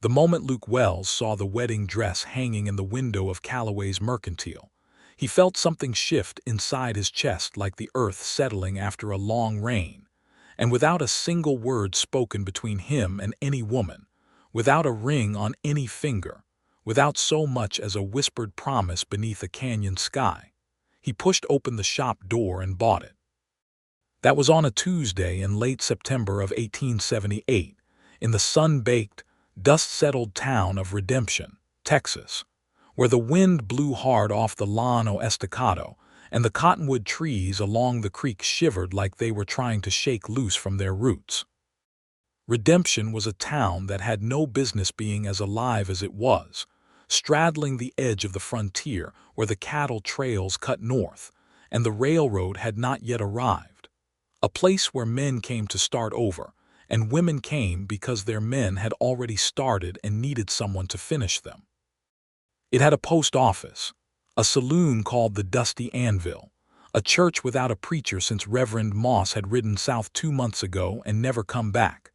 The moment Luke Wells saw the wedding dress hanging in the window of Calloway's mercantile, he felt something shift inside his chest like the earth settling after a long rain, and without a single word spoken between him and any woman, without a ring on any finger, without so much as a whispered promise beneath a canyon sky, he pushed open the shop door and bought it. That was on a Tuesday in late September of 1878, in the sun-baked, dust-settled town of Redemption, Texas, where the wind blew hard off the Llano Estacado and the cottonwood trees along the creek shivered like they were trying to shake loose from their roots. Redemption was a town that had no business being as alive as it was, straddling the edge of the frontier where the cattle trails cut north, and the railroad had not yet arrived. A place where men came to start over, and women came because their men had already started and needed someone to finish them. It had a post office, a saloon called the Dusty Anvil, a church without a preacher since Reverend Moss had ridden south 2 months ago and never come back,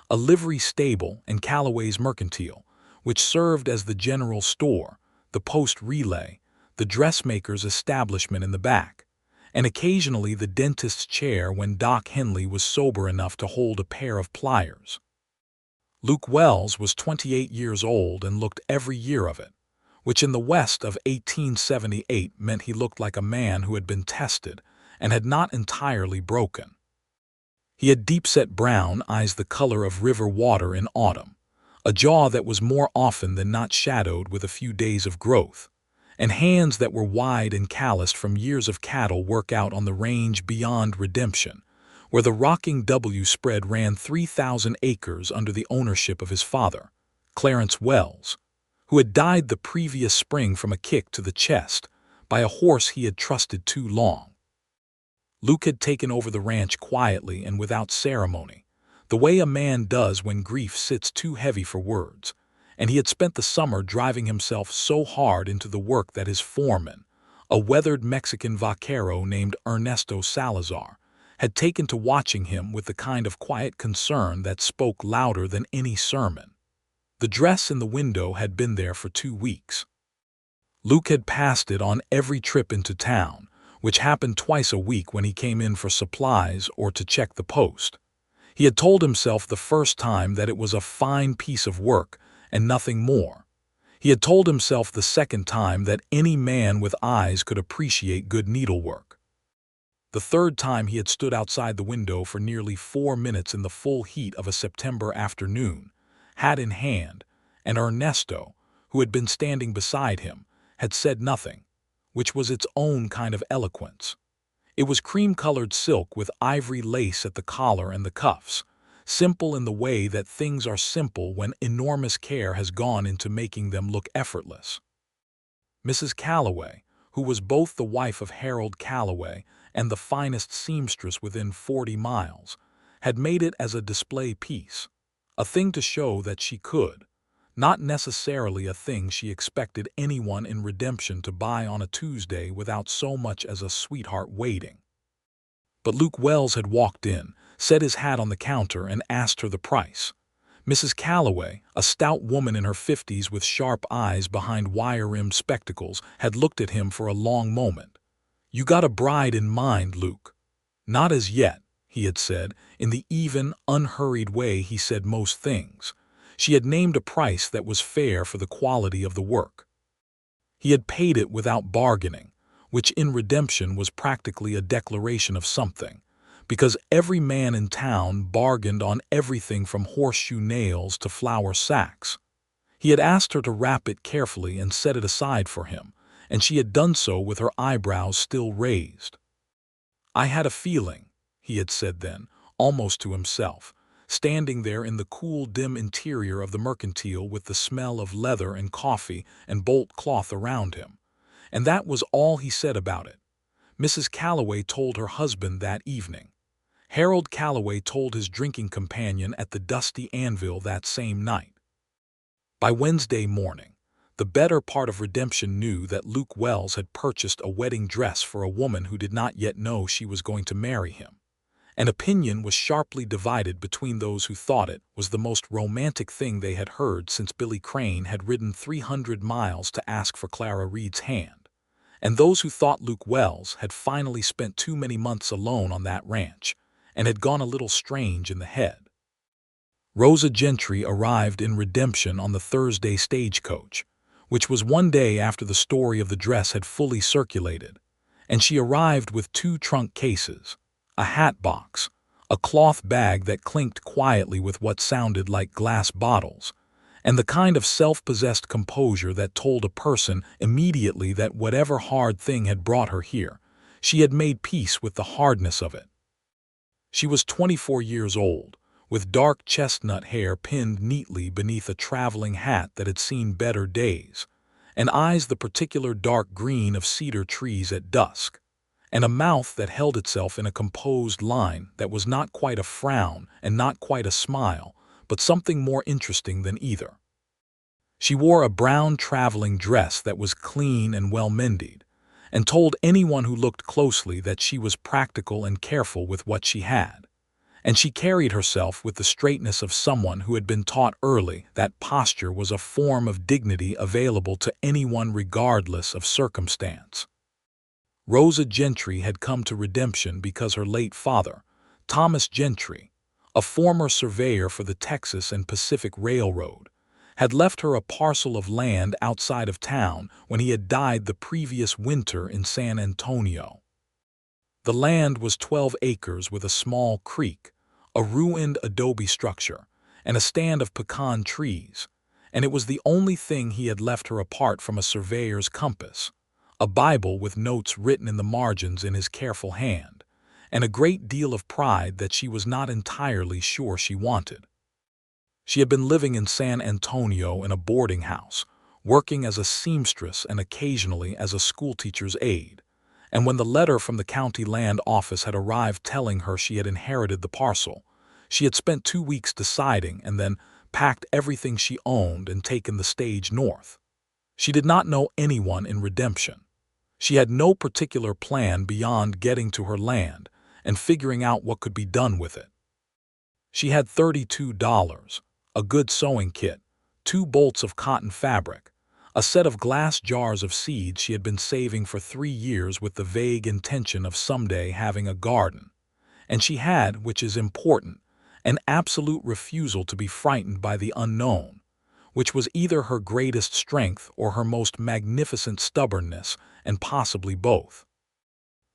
a livery stable and Calloway's mercantile, which served as the general store, the post relay, the dressmaker's establishment in the back, and occasionally the dentist's chair when Doc Henley was sober enough to hold a pair of pliers. Luke Wells was 28 years old and looked every year of it, which in the West of 1878 meant he looked like a man who had been tested and had not entirely broken. He had deep-set brown eyes the color of river water in autumn, a jaw that was more often than not shadowed with a few days of growth, and hands that were wide and calloused from years of cattle work out on the range beyond Redemption, where the rocking W spread ran 3,000 acres under the ownership of his father, Clarence Wells, who had died the previous spring from a kick to the chest by a horse he had trusted too long. Luke had taken over the ranch quietly and without ceremony, the way a man does when grief sits too heavy for words, and he had spent the summer driving himself so hard into the work that his foreman, a weathered Mexican vaquero named Ernesto Salazar, had taken to watching him with the kind of quiet concern that spoke louder than any sermon. The dress in the window had been there for 2 weeks. Luke had passed it on every trip into town, which happened twice a week when he came in for supplies or to check the post. He had told himself the first time that it was a fine piece of work and nothing more. He had told himself the second time that any man with eyes could appreciate good needlework. The third time he had stood outside the window for nearly 4 minutes in the full heat of a September afternoon, hat in hand, and Ernesto, who had been standing beside him, had said nothing, which was its own kind of eloquence. It was cream-colored silk with ivory lace at the collar and the cuffs, simple in the way that things are simple when enormous care has gone into making them look effortless. Mrs. Calloway, who was both the wife of Harold Calloway and the finest seamstress within 40 miles, had made it as a display piece, a thing to show that she could, not necessarily a thing she expected anyone in Redemption to buy on a Tuesday without so much as a sweetheart waiting. But Luke Wells had walked in, set his hat on the counter, and asked her the price. Mrs. Calloway, a stout woman in her 50s with sharp eyes behind wire-rimmed spectacles, had looked at him for a long moment. "You got a bride in mind, Luke?" "Not as yet," he had said, in the even, unhurried way he said most things. She had named a price that was fair for the quality of the work. He had paid it without bargaining, which in Redemption was practically a declaration of something, because every man in town bargained on everything from horseshoe nails to flour sacks. He had asked her to wrap it carefully and set it aside for him, and she had done so with her eyebrows still raised. "I had a feeling," he had said then, almost to himself, standing there in the cool, dim interior of the mercantile with the smell of leather and coffee and bolt cloth around him. And that was all he said about it. Mrs. Calloway told her husband that evening. Harold Calloway told his drinking companion at the Dusty Anvil that same night. By Wednesday morning, the better part of Redemption knew that Luke Wells had purchased a wedding dress for a woman who did not yet know she was going to marry him, and opinion was sharply divided between those who thought it was the most romantic thing they had heard since Billy Crane had ridden 300 miles to ask for Clara Reed's hand, and those who thought Luke Wells had finally spent too many months alone on that ranch and had gone a little strange in the head. Rosa Gentry arrived in Redemption on the Thursday stagecoach, which was one day after the story of the dress had fully circulated, and she arrived with 2 trunk cases, a hat box, a cloth bag that clinked quietly with what sounded like glass bottles, and the kind of self-possessed composure that told a person immediately that whatever hard thing had brought her here, she had made peace with the hardness of it. She was 24 years old, with dark chestnut hair pinned neatly beneath a traveling hat that had seen better days, and eyes the particular dark green of cedar trees at dusk, and a mouth that held itself in a composed line that was not quite a frown and not quite a smile, but something more interesting than either. She wore a brown traveling dress that was clean and well-mended, and told anyone who looked closely that she was practical and careful with what she had. And she carried herself with the straightness of someone who had been taught early that posture was a form of dignity available to anyone regardless of circumstance. Rosa Gentry had come to Redemption because her late father, Thomas Gentry, a former surveyor for the Texas and Pacific Railroad, had left her a parcel of land outside of town when he had died the previous winter in San Antonio. The land was 12 acres with a small creek, a ruined adobe structure, and a stand of pecan trees, and it was the only thing he had left her apart from a surveyor's compass, a Bible with notes written in the margins in his careful hand, and a great deal of pride that she was not entirely sure she wanted. She had been living in San Antonio in a boarding house, working as a seamstress and occasionally as a schoolteacher's aide, and when the letter from the county land office had arrived telling her she had inherited the parcel, she had spent 2 weeks deciding and then packed everything she owned and taken the stage north. She did not know anyone in Redemption. She had no particular plan beyond getting to her land and figuring out what could be done with it. She had $32, a good sewing kit, 2 bolts of cotton fabric, a set of glass jars of seeds she had been saving for 3 years with the vague intention of someday having a garden, and she had, which is important, an absolute refusal to be frightened by the unknown, which was either her greatest strength or her most magnificent stubbornness, and possibly both.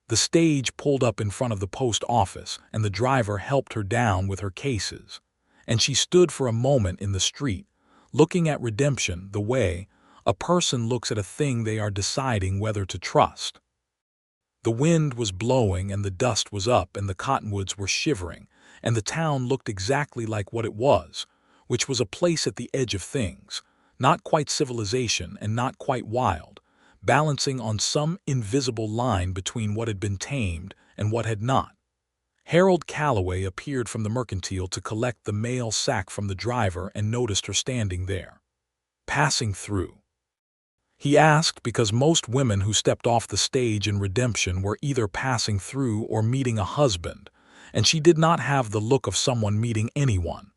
The stage pulled up in front of the post office, and the driver helped her down with her cases, and she stood for a moment in the street, looking at Redemption the way a person looks at a thing they are deciding whether to trust. The wind was blowing and the dust was up and the cottonwoods were shivering, and the town looked exactly like what it was, which was a place at the edge of things, not quite civilization and not quite wild, balancing on some invisible line between what had been tamed and what had not. Harold Calloway appeared from the mercantile to collect the mail sack from the driver and noticed her standing there, passing through. He asked because most women who stepped off the stage in Redemption were either passing through or meeting a husband, and she did not have the look of someone meeting anyone.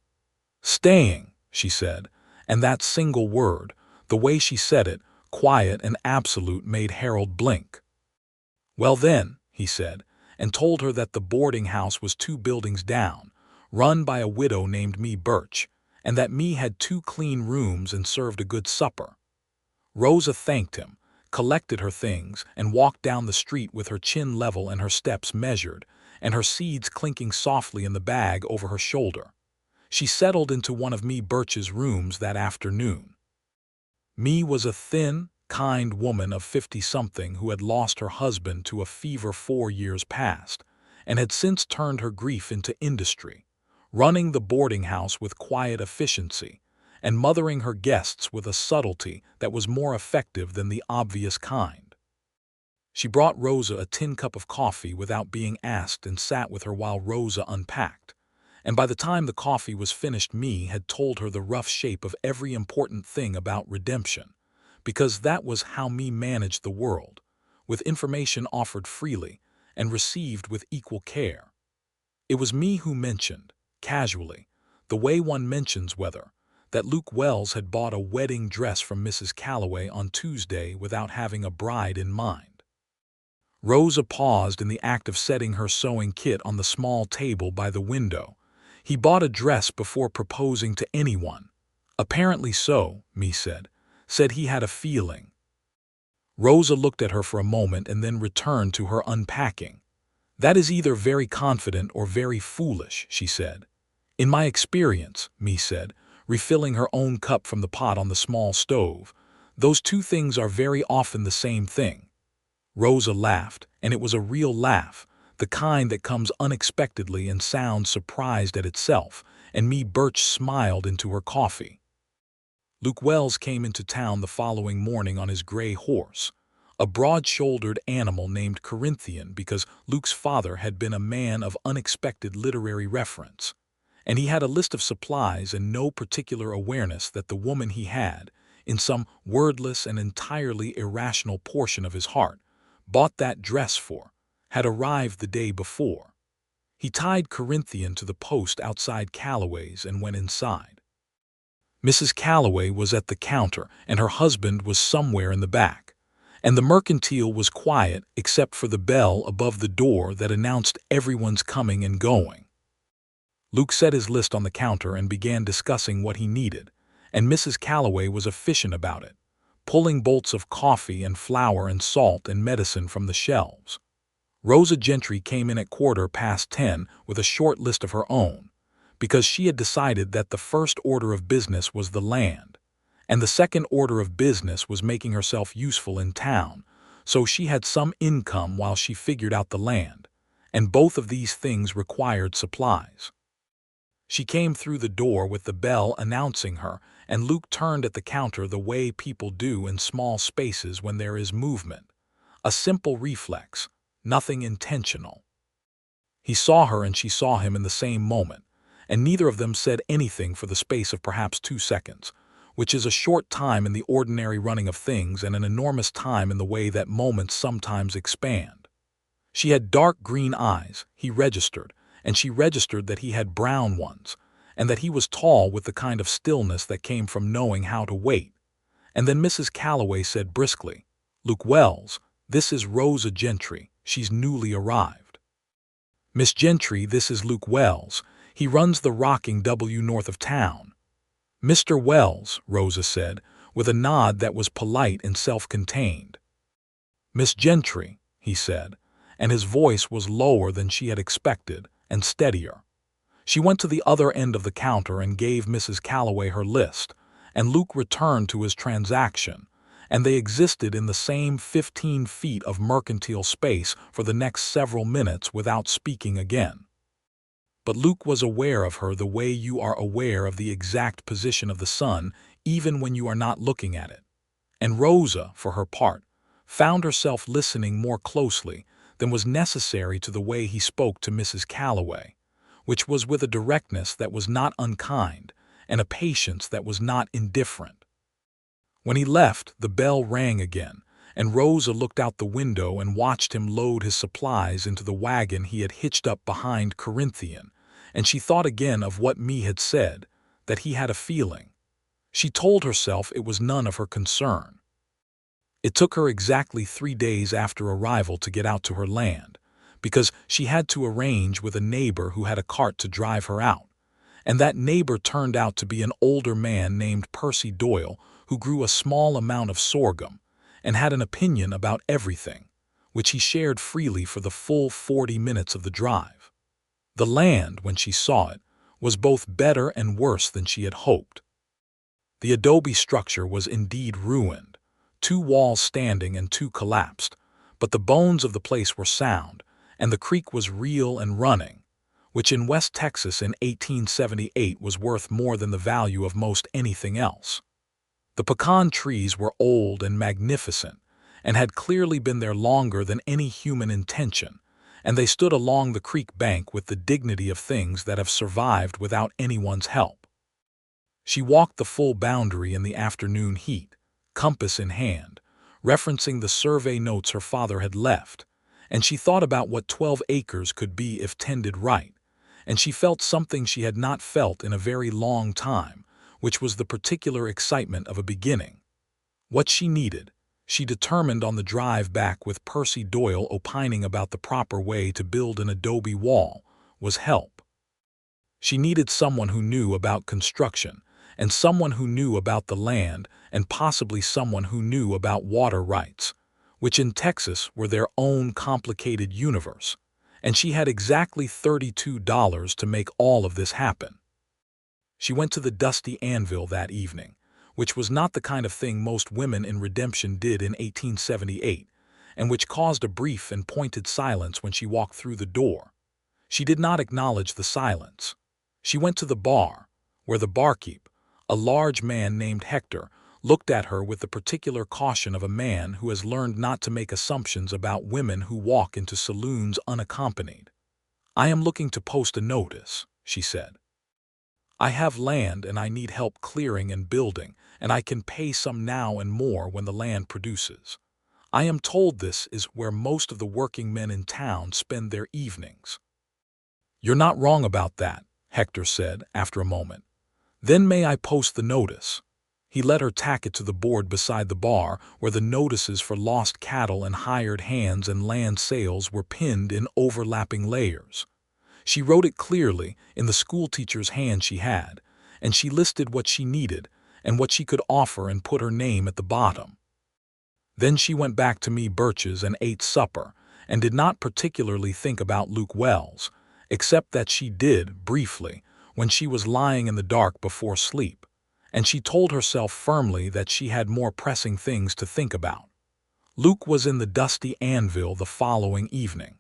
"Staying," she said, and that single word, the way she said it, quiet and absolute, made Harold blink. "Well then," he said, and told her that the boarding house was 2 buildings down, run by a widow named Me Birch, and that Me had 2 clean rooms and served a good supper. Rosa thanked him, collected her things, and walked down the street with her chin level and her steps measured, and her seeds clinking softly in the bag over her shoulder. She settled into one of Me Birch's rooms that afternoon. Me was a thin, kind woman of 50-something who had lost her husband to a fever 4 years past, and had since turned her grief into industry, running the boarding house with quiet efficiency, and mothering her guests with a subtlety that was more effective than the obvious kind. She brought Rosa a tin cup of coffee without being asked and sat with her while Rosa unpacked, and by the time the coffee was finished Me had told her the rough shape of every important thing about Redemption, because that was how Me managed the world, with information offered freely and received with equal care. It was me who mentioned, casually, the way one mentions weather, that Luke Wells had bought a wedding dress from Mrs. Calloway on Tuesday without having a bride in mind. Rosa paused in the act of setting her sewing kit on the small table by the window. He bought a dress before proposing to anyone. Apparently so, me said. Said he had a feeling. Rosa looked at her for a moment and then returned to her unpacking. That is either very confident or very foolish, she said. In my experience, me said, refilling her own cup from the pot on the small stove, those two things are very often the same thing. Rosa laughed, and it was a real laugh, the kind that comes unexpectedly and sounds surprised at itself, and me Birch smiled into her coffee. Luke Wells came into town the following morning on his gray horse, a broad-shouldered animal named Corinthian because Luke's father had been a man of unexpected literary reference, and he had a list of supplies and no particular awareness that the woman he had, in some wordless and entirely irrational portion of his heart, bought that dress for, had arrived the day before. He tied Corinthian to the post outside Calloway's and went inside. Mrs. Calloway was at the counter, and her husband was somewhere in the back, and the mercantile was quiet except for the bell above the door that announced everyone's coming and going. Luke set his list on the counter and began discussing what he needed, and Mrs. Calloway was efficient about it, pulling bolts of coffee and flour and salt and medicine from the shelves. Rosa Gentry came in at 10:15 with a short list of her own, because she had decided that the first order of business was the land, and the second order of business was making herself useful in town, so she had some income while she figured out the land, and both of these things required supplies. She came through the door with the bell announcing her, and Luke turned at the counter the way people do in small spaces when there is movement, a simple reflex, nothing intentional. He saw her and she saw him in the same moment, and neither of them said anything for the space of perhaps 2 seconds, which is a short time in the ordinary running of things and an enormous time in the way that moments sometimes expand. She had dark green eyes, he registered, and she registered that he had brown ones, and that he was tall with the kind of stillness that came from knowing how to wait. And then Mrs. Calloway said briskly, "Luke Wells, this is Rosa Gentry, she's newly arrived." "Miss Gentry, this is Luke Wells. He runs the Rocking W north of town." "Mr. Wells," Rosa said, with a nod that was polite and self-contained. "Miss Gentry," he said, and his voice was lower than she had expected and steadier. She went to the other end of the counter and gave Mrs. Calloway her list, and Luke returned to his transaction, and they existed in the same 15 feet of mercantile space for the next several minutes without speaking again. But Luke was aware of her the way you are aware of the exact position of the sun even when you are not looking at it. And Rosa, for her part, found herself listening more closely than was necessary to the way he spoke to Mrs. Calloway, which was with a directness that was not unkind and a patience that was not indifferent. When he left, the bell rang again, and Rosa looked out the window and watched him load his supplies into the wagon he had hitched up behind Corinthian, and she thought again of what me had said, that he had a feeling. She told herself it was none of her concern. It took her exactly 3 days after arrival to get out to her land, because she had to arrange with a neighbor who had a cart to drive her out, and that neighbor turned out to be an older man named Percy Doyle who grew a small amount of sorghum and had an opinion about everything, which he shared freely for the full 40 minutes of the drive. The land, when she saw it, was both better and worse than she had hoped. The adobe structure was indeed ruined, 2 walls standing and 2 collapsed, but the bones of the place were sound, and the creek was real and running, which in West Texas in 1878 was worth more than the value of most anything else. The pecan trees were old and magnificent, and had clearly been there longer than any human intention, and they stood along the creek bank with the dignity of things that have survived without anyone's help. She walked the full boundary in the afternoon heat, compass in hand, referencing the survey notes her father had left, and she thought about what 12 acres could be if tended right, and she felt something she had not felt in a very long time, which was the particular excitement of a beginning. What she needed, she determined on the drive back with Percy Doyle opining about the proper way to build an adobe wall, was help. She needed someone who knew about construction, and someone who knew about the land, and possibly someone who knew about water rights, which in Texas were their own complicated universe, and she had exactly $32 to make all of this happen. She went to the Dusty Anvil that evening, which was not the kind of thing most women in Redemption did in 1878, and which caused a brief and pointed silence when she walked through the door. She did not acknowledge the silence. She went to the bar, where the barkeep, a large man named Hector, looked at her with the particular caution of a man who has learned not to make assumptions about women who walk into saloons unaccompanied. "I am looking to post a notice," she said. "I have land and I need help clearing and building, and I can pay some now and more when the land produces. I am told this is where most of the working men in town spend their evenings." "You're not wrong about that," Hector said after a moment. "Then may I post the notice?" He let her tack it to the board beside the bar, where the notices for lost cattle and hired hands and land sales were pinned in overlapping layers. She wrote it clearly in the schoolteacher's hand she had, and she listed what she needed and what she could offer and put her name at the bottom. Then she went back to Me Birch's and ate supper, and did not particularly think about Luke Wells, except that she did, briefly, when she was lying in the dark before sleep, and she told herself firmly that she had more pressing things to think about. Luke was in the Dusty Anvil the following evening.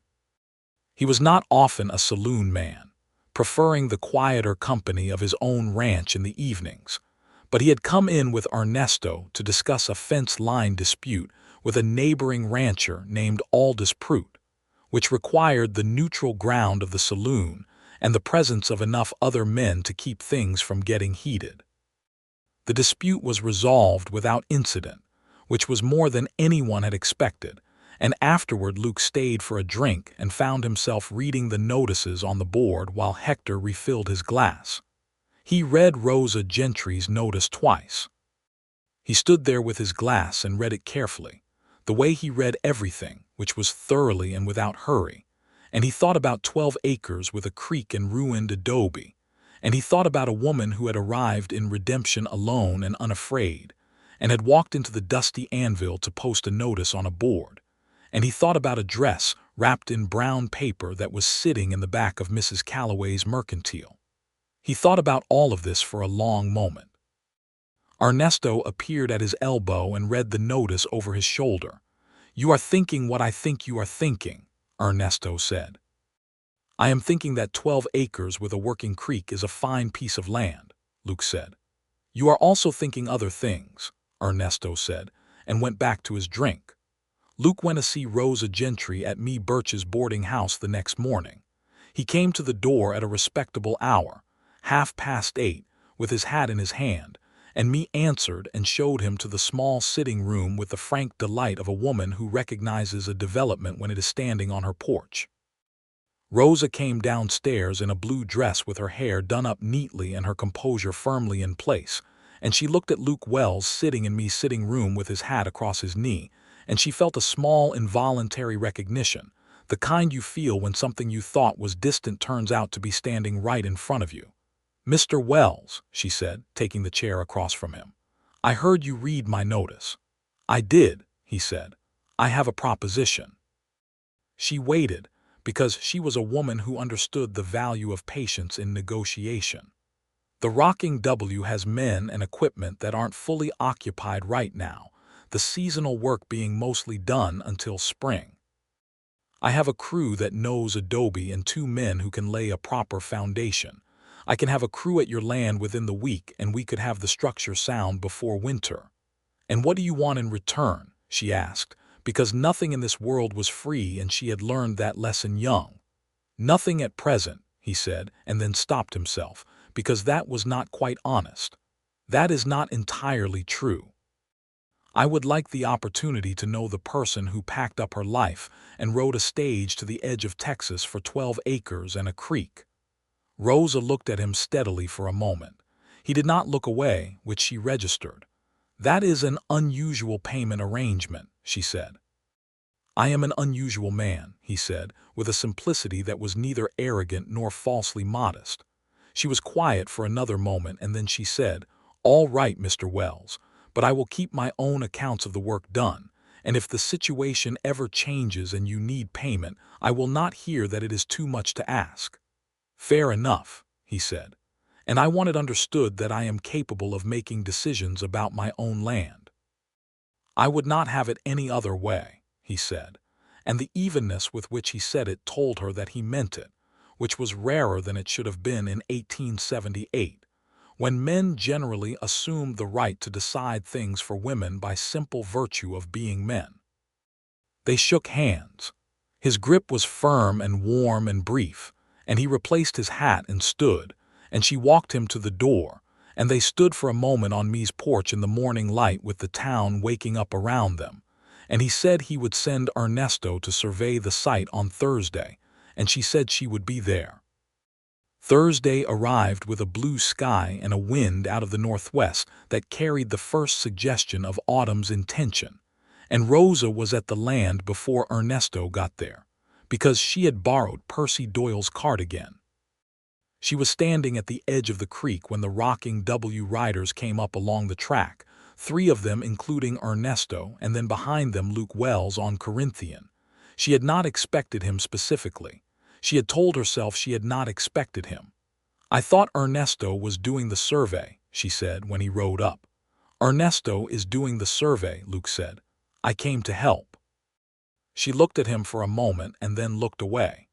He was not often a saloon man, preferring the quieter company of his own ranch in the evenings, but he had come in with Ernesto to discuss a fence line dispute with a neighboring rancher named Aldous Prout, which required the neutral ground of the saloon and the presence of enough other men to keep things from getting heated. The dispute was resolved without incident, which was more than anyone had expected, and afterward Luke stayed for a drink and found himself reading the notices on the board while Hector refilled his glass. He read Rosa Gentry's notice twice. He stood there with his glass and read it carefully, the way he read everything, which was thoroughly and without hurry, and he thought about 12 acres with a creek and ruined adobe, and he thought about a woman who had arrived in Redemption alone and unafraid, and had walked into the Dusty Anvil to post a notice on a board, and he thought about a dress wrapped in brown paper that was sitting in the back of Mrs. Calloway's mercantile. He thought about all of this for a long moment. Ernesto appeared at his elbow and read the notice over his shoulder. "You are thinking what I think you are thinking," Ernesto said. "I am thinking that 12 acres with a working creek is a fine piece of land," Luke said. "You are also thinking other things," Ernesto said, and went back to his drink. Luke went to see Rosa Gentry at Me Birch's boarding house the next morning. He came to the door at a respectable hour, 8:30, with his hat in his hand, and Me answered and showed him to the small sitting room with the frank delight of a woman who recognizes a development when it is standing on her porch. Rosa came downstairs in a blue dress with her hair done up neatly and her composure firmly in place, and she looked at Luke Wells sitting in Me's sitting room with his hat across his knee, and she felt a small involuntary recognition, the kind you feel when something you thought was distant turns out to be standing right in front of you. "Mr. Wells," she said, taking the chair across from him, "I heard you read my notice." "I did," he said. "I have a proposition." She waited, because she was a woman who understood the value of patience in negotiation. The Rocking W has men and equipment that aren't fully occupied right now, the seasonal work being mostly done until spring. "I have a crew that knows adobe and 2 men who can lay a proper foundation. I can have a crew at your land within the week and we could have the structure sound before winter." "And what do you want in return?" she asked, because nothing in this world was free and she had learned that lesson young. "Nothing at present," he said, and then stopped himself, because that was not quite honest. "That is not entirely true. I would like the opportunity to know the person who packed up her life and rode a stage to the edge of Texas for 12 acres and a creek." Rosa looked at him steadily for a moment. He did not look away, which she registered. "That is an unusual payment arrangement," she said. "I am an unusual man," he said, with a simplicity that was neither arrogant nor falsely modest. She was quiet for another moment, and then she said, "All right, Mr. Wells, but I will keep my own accounts of the work done, and if the situation ever changes and you need payment, I will not hear that it is too much to ask." "Fair enough," he said, "and I want it understood that I am capable of making decisions about my own land." "I would not have it any other way," he said, and the evenness with which he said it told her that he meant it, which was rarer than it should have been in 1878, when men generally assumed the right to decide things for women by simple virtue of being men. They shook hands. His grip was firm and warm and brief, and he replaced his hat and stood, and she walked him to the door, and they stood for a moment on Me's porch in the morning light with the town waking up around them, and he said he would send Ernesto to survey the site on Thursday, and she said she would be there. Thursday arrived with a blue sky and a wind out of the northwest that carried the first suggestion of autumn's intention, and Rosa was at the land before Ernesto got there, because she had borrowed Percy Doyle's cardigan. She was standing at the edge of the creek when the rocking W riders came up along the track, 3 of them including Ernesto, and then behind them Luke Wells on Corinthian. She had not expected him specifically. She had told herself she had not expected him. "I thought Ernesto was doing the survey," she said when he rode up. "Ernesto is doing the survey," Luke said. "I came to help." She looked at him for a moment and then looked away,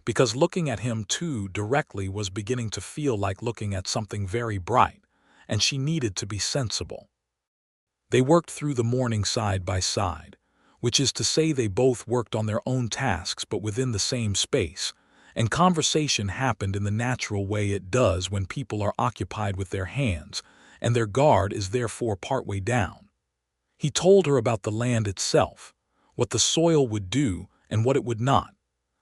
because looking at him too directly was beginning to feel like looking at something very bright, and she needed to be sensible. They worked through the morning side by side, which is to say they both worked on their own tasks but within the same space, and conversation happened in the natural way it does when people are occupied with their hands, and their guard is therefore partway down. He told her about the land itself, what the soil would do and what it would not,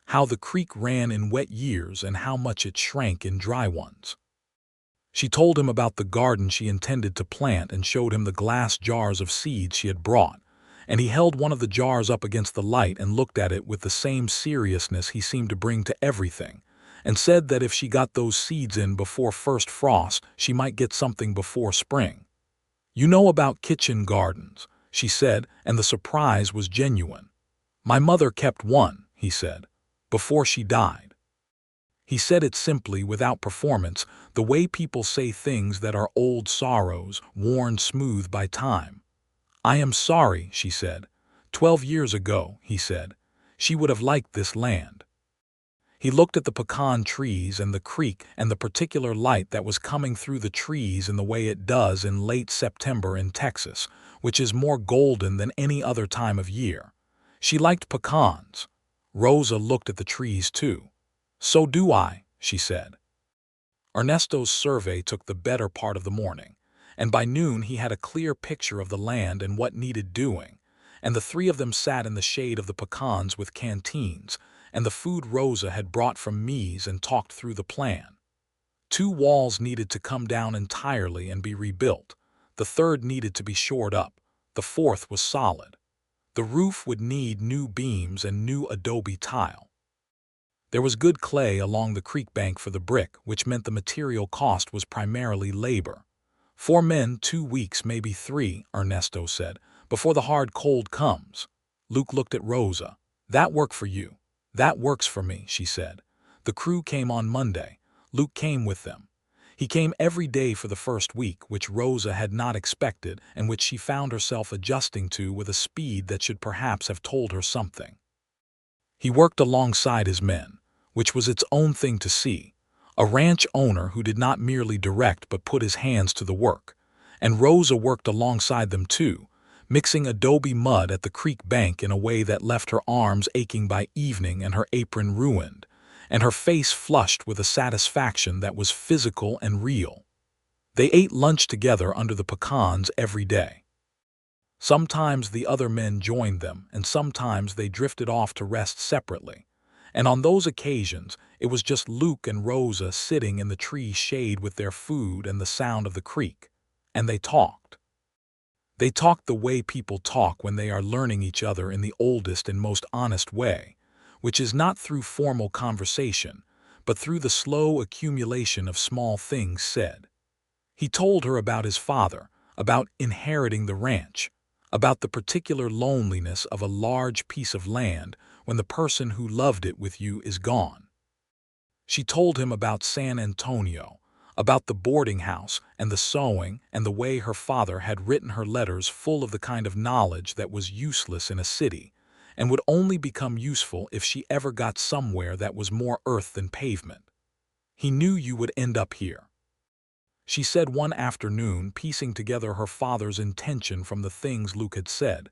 how the creek ran in wet years and how much it shrank in dry ones. She told him about the garden she intended to plant and showed him the glass jars of seeds she had brought, and he held one of the jars up against the light and looked at it with the same seriousness he seemed to bring to everything, and said that if she got those seeds in before first frost, she might get something before spring. "You know about kitchen gardens," she said, and the surprise was genuine. "My mother kept one," he said, "before she died." He said it simply, without performance, the way people say things that are old sorrows, worn smooth by time. "I am sorry," she said. 12 years ago," he said, "she would have liked this land." He looked at the pecan trees and the creek and the particular light that was coming through the trees in the way it does in late September in Texas, which is more golden than any other time of year. She liked pecans. Rosa looked at the trees too. "So do I," she said. Ernesto's survey took the better part of the morning, and by noon he had a clear picture of the land and what needed doing, and the 3 of them sat in the shade of the pecans with canteens and the food Rosa had brought from Me's and talked through the plan. 2 walls needed to come down entirely and be rebuilt. The 3rd needed to be shored up. The 4th was solid. The roof would need new beams and new adobe tile. There was good clay along the creek bank for the brick, which meant the material cost was primarily labor. 4 men, 2 weeks, maybe 3, Ernesto said, before the hard cold comes. Luke looked at Rosa. "That work for you?" "That works for me," she said. The crew came on Monday. Luke came with them. He came every day for the first week, which Rosa had not expected and which she found herself adjusting to with a speed that should perhaps have told her something. He worked alongside his men, which was its own thing to see, a ranch owner who did not merely direct but put his hands to the work, and Rosa worked alongside them too, mixing adobe mud at the creek bank in a way that left her arms aching by evening and her apron ruined, and her face flushed with a satisfaction that was physical and real. They ate lunch together under the pecans every day. Sometimes the other men joined them, and sometimes they drifted off to rest separately, And on those occasions, it was just Luke and Rosa sitting in the tree shade with their food and the sound of the creek. And they talked. They talked the way people talk when they are learning each other in the oldest and most honest way, which is not through formal conversation, but through the slow accumulation of small things said. He told her about his father, about inheriting the ranch, about the particular loneliness of a large piece of land when the person who loved it with you is gone. She told him about San Antonio, about the boarding house and the sewing and the way her father had written her letters full of the kind of knowledge that was useless in a city and would only become useful if she ever got somewhere that was more earth than pavement. He knew you would end up here. She said one afternoon, piecing together her father's intention from the things Luke had said.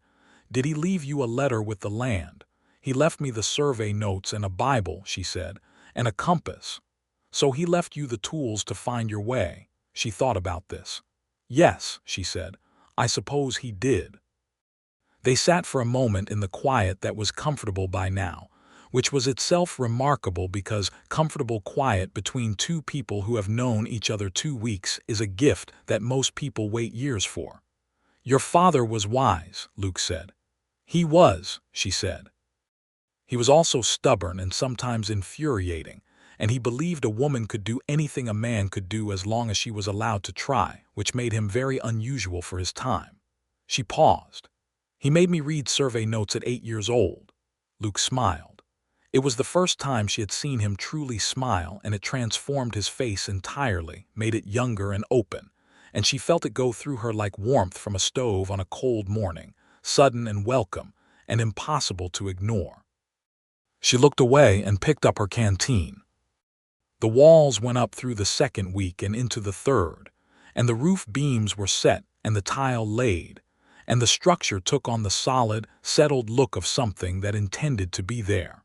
"Did he leave you a letter with the land? He left me the survey notes and a Bible," she said, "and a compass. So he left you the tools to find your way." She thought about this. "Yes," she said, "I suppose he did." They sat for a moment in the quiet that was comfortable by now, which was itself remarkable because comfortable quiet between two people who have known each other 2 weeks is a gift that most people wait years for. "Your father was wise," Luke said. "He was," she said. "He was also stubborn and sometimes infuriating, and he believed a woman could do anything a man could do as long as she was allowed to try, which made him very unusual for his time." She paused. "He made me read survey notes at 8 years old." Luke smiled. It was the first time she had seen him truly smile, and it transformed his face entirely, made it younger and open, and she felt it go through her like warmth from a stove on a cold morning, sudden and welcome, and impossible to ignore. She looked away and picked up her canteen. The walls went up through the second week and into the third, and the roof beams were set and the tile laid, and the structure took on the solid, settled look of something that intended to be there.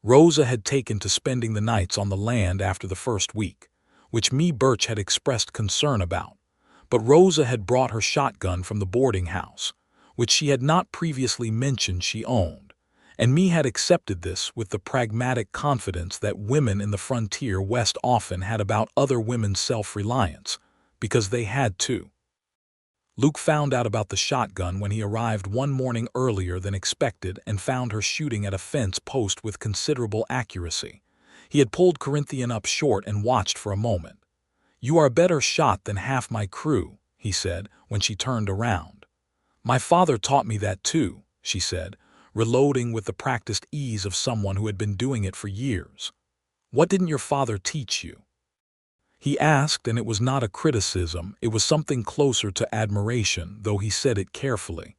Rosa had taken to spending the nights on the land after the first week, which Birch had expressed concern about, but Rosa had brought her shotgun from the boarding house, which she had not previously mentioned she owned, and had accepted this with the pragmatic confidence that women in the frontier West often had about other women's self-reliance, because they had to. Luke found out about the shotgun when he arrived one morning earlier than expected and found her shooting at a fence post with considerable accuracy. He had pulled Corinthian up short and watched for a moment. "You are a better shot than half my crew," he said when she turned around. "My father taught me that too," she said, reloading with the practiced ease of someone who had been doing it for years. "What didn't your father teach you?" He asked, and it was not a criticism, it was something closer to admiration, though he said it carefully.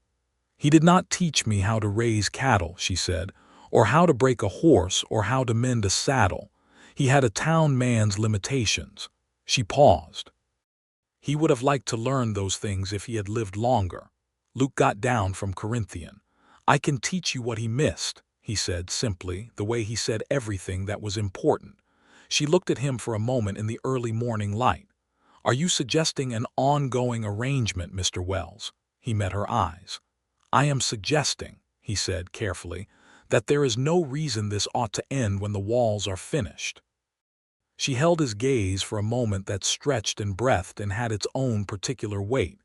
"He did not teach me how to raise cattle," she said, "or how to break a horse or how to mend a saddle. He had a town man's limitations." She paused. He would have liked to learn those things if he had lived longer. Luke got down from Corinthian. "I can teach you what he missed," he said simply, the way he said everything that was important. She looked at him for a moment in the early morning light. "Are you suggesting an ongoing arrangement, Mr. Wells?" He met her eyes. "I am suggesting," he said carefully, "that there is no reason this ought to end when the walls are finished." She held his gaze for a moment that stretched and breathed and had its own particular weight.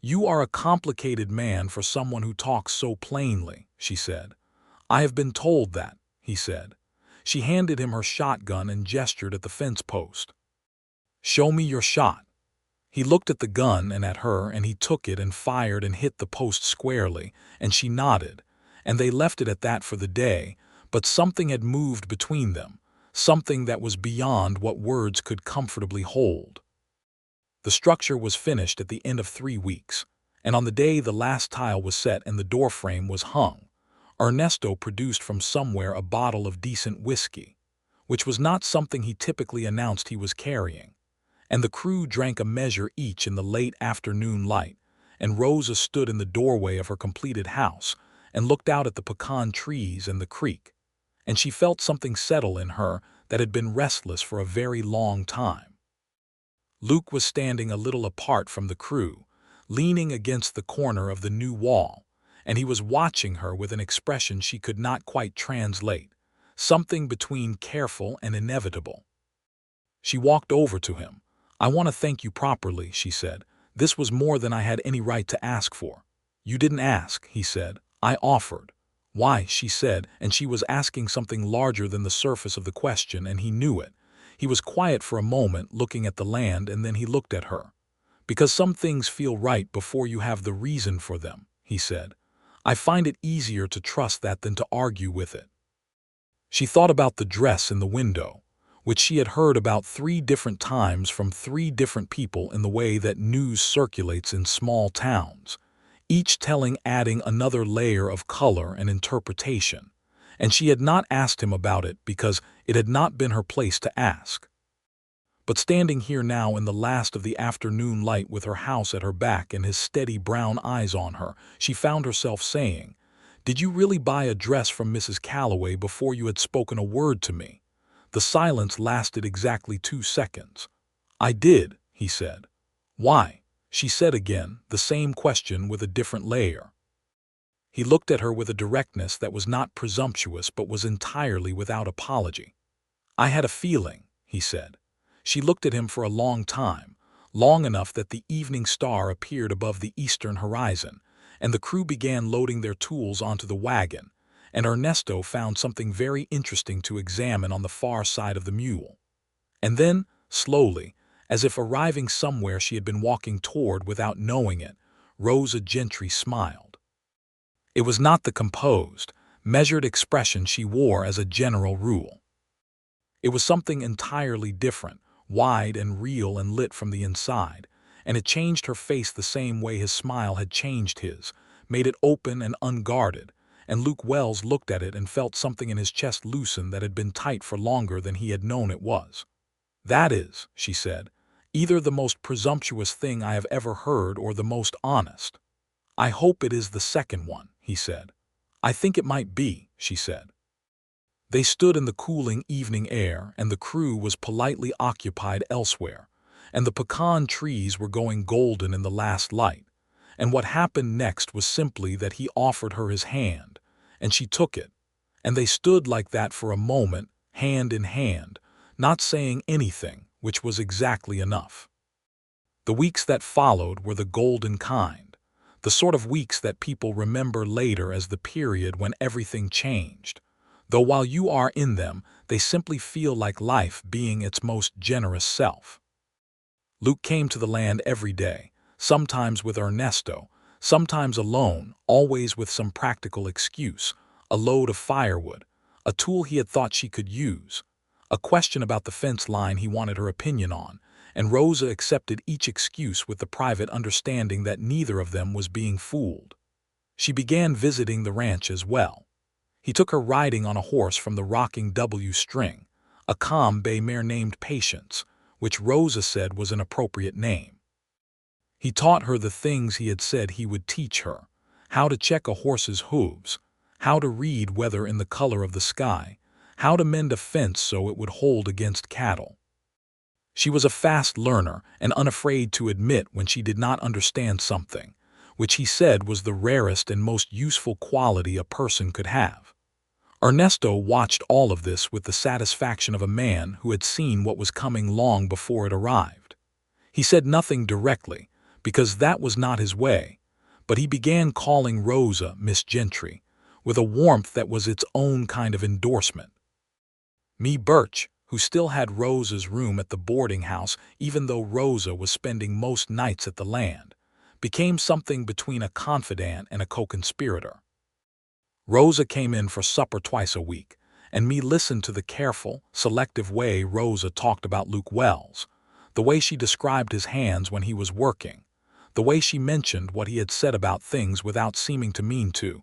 "You are a complicated man for someone who talks so plainly," she said. "I have been told that," he said. She handed him her shotgun and gestured at the fence post. "Show me your shot." He looked at the gun and at her, and he took it and fired and hit the post squarely, and she nodded, and they left it at that for the day, but something had moved between them, something that was beyond what words could comfortably hold. The structure was finished at the end of 3 weeks, and on the day the last tile was set and the doorframe was hung, Ernesto produced from somewhere a bottle of decent whiskey, which was not something he typically announced he was carrying, and the crew drank a measure each in the late afternoon light, and Rosa stood in the doorway of her completed house and looked out at the pecan trees and the creek, and she felt something settle in her that had been restless for a very long time. Luke was standing a little apart from the crew, leaning against the corner of the new wall, and he was watching her with an expression she could not quite translate, something between careful and inevitable. She walked over to him. "I want to thank you properly," she said. "This was more than I had any right to ask for." "You didn't ask," he said. "I offered." "Why?" she said, and she was asking something larger than the surface of the question, and he knew it. He was quiet for a moment, looking at the land, and then he looked at her. "Because some things feel right before you have the reason for them," he said. "I find it easier to trust that than to argue with it." She thought about the dress in the window, which she had heard about 3 different times from 3 different people in the way that news circulates in small towns, each telling adding another layer of color and interpretation, and she had not asked him about it because it had not been her place to ask. But standing here now in the last of the afternoon light with her house at her back and his steady brown eyes on her, she found herself saying, "Did you really buy a dress from Mrs. Calloway before you had spoken a word to me?" The silence lasted exactly 2 seconds. "I did," he said. "Why?" she said again, the same question with a different layer. He looked at her with a directness that was not presumptuous but was entirely without apology. "I had a feeling," he said. She looked at him for a long time, long enough that the evening star appeared above the eastern horizon, and the crew began loading their tools onto the wagon, and Ernesto found something very interesting to examine on the far side of the mule. And then, slowly, as if arriving somewhere she had been walking toward without knowing it, Rosa Gentry smiled. It was not the composed, measured expression she wore as a general rule. It was something entirely different, wide and real and lit from the inside, and it changed her face the same way his smile had changed his, made it open and unguarded, and Luke Wells looked at it and felt something in his chest loosen that had been tight for longer than he had known it was. "That is," she said, "either the most presumptuous thing I have ever heard or the most honest." "I hope it is the second one," he said. "I think it might be," she said. They stood in the cooling evening air, and the crew was politely occupied elsewhere, and the pecan trees were going golden in the last light, and what happened next was simply that he offered her his hand, and she took it, and they stood like that for a moment, hand in hand, not saying anything, which was exactly enough. The weeks that followed were the golden kind, the sort of weeks that people remember later as the period when everything changed, though while you are in them, they simply feel like life being its most generous self. Luke came to the land every day, sometimes with Ernesto, sometimes alone, always with some practical excuse, a load of firewood, a tool he had thought she could use, a question about the fence line he wanted her opinion on, and Rosa accepted each excuse with the private understanding that neither of them was being fooled. She began visiting the ranch as well. He took her riding on a horse from the rocking W string, a calm bay mare named Patience, which Rosa said was an appropriate name. He taught her the things he had said he would teach her, how to check a horse's hooves, how to read weather in the color of the sky, how to mend a fence so it would hold against cattle. She was a fast learner and unafraid to admit when she did not understand something, which he said was the rarest and most useful quality a person could have. Ernesto watched all of this with the satisfaction of a man who had seen what was coming long before it arrived. He said nothing directly, because that was not his way, but he began calling Rosa Miss Gentry, with a warmth that was its own kind of endorsement. Me Birch, who still had Rosa's room at the boarding house even though Rosa was spending most nights at the land, became something between a confidant and a co-conspirator. Rosa came in for supper twice a week, and me listened to the careful, selective way Rosa talked about Luke Wells, the way she described his hands when he was working, the way she mentioned what he had said about things without seeming to mean to,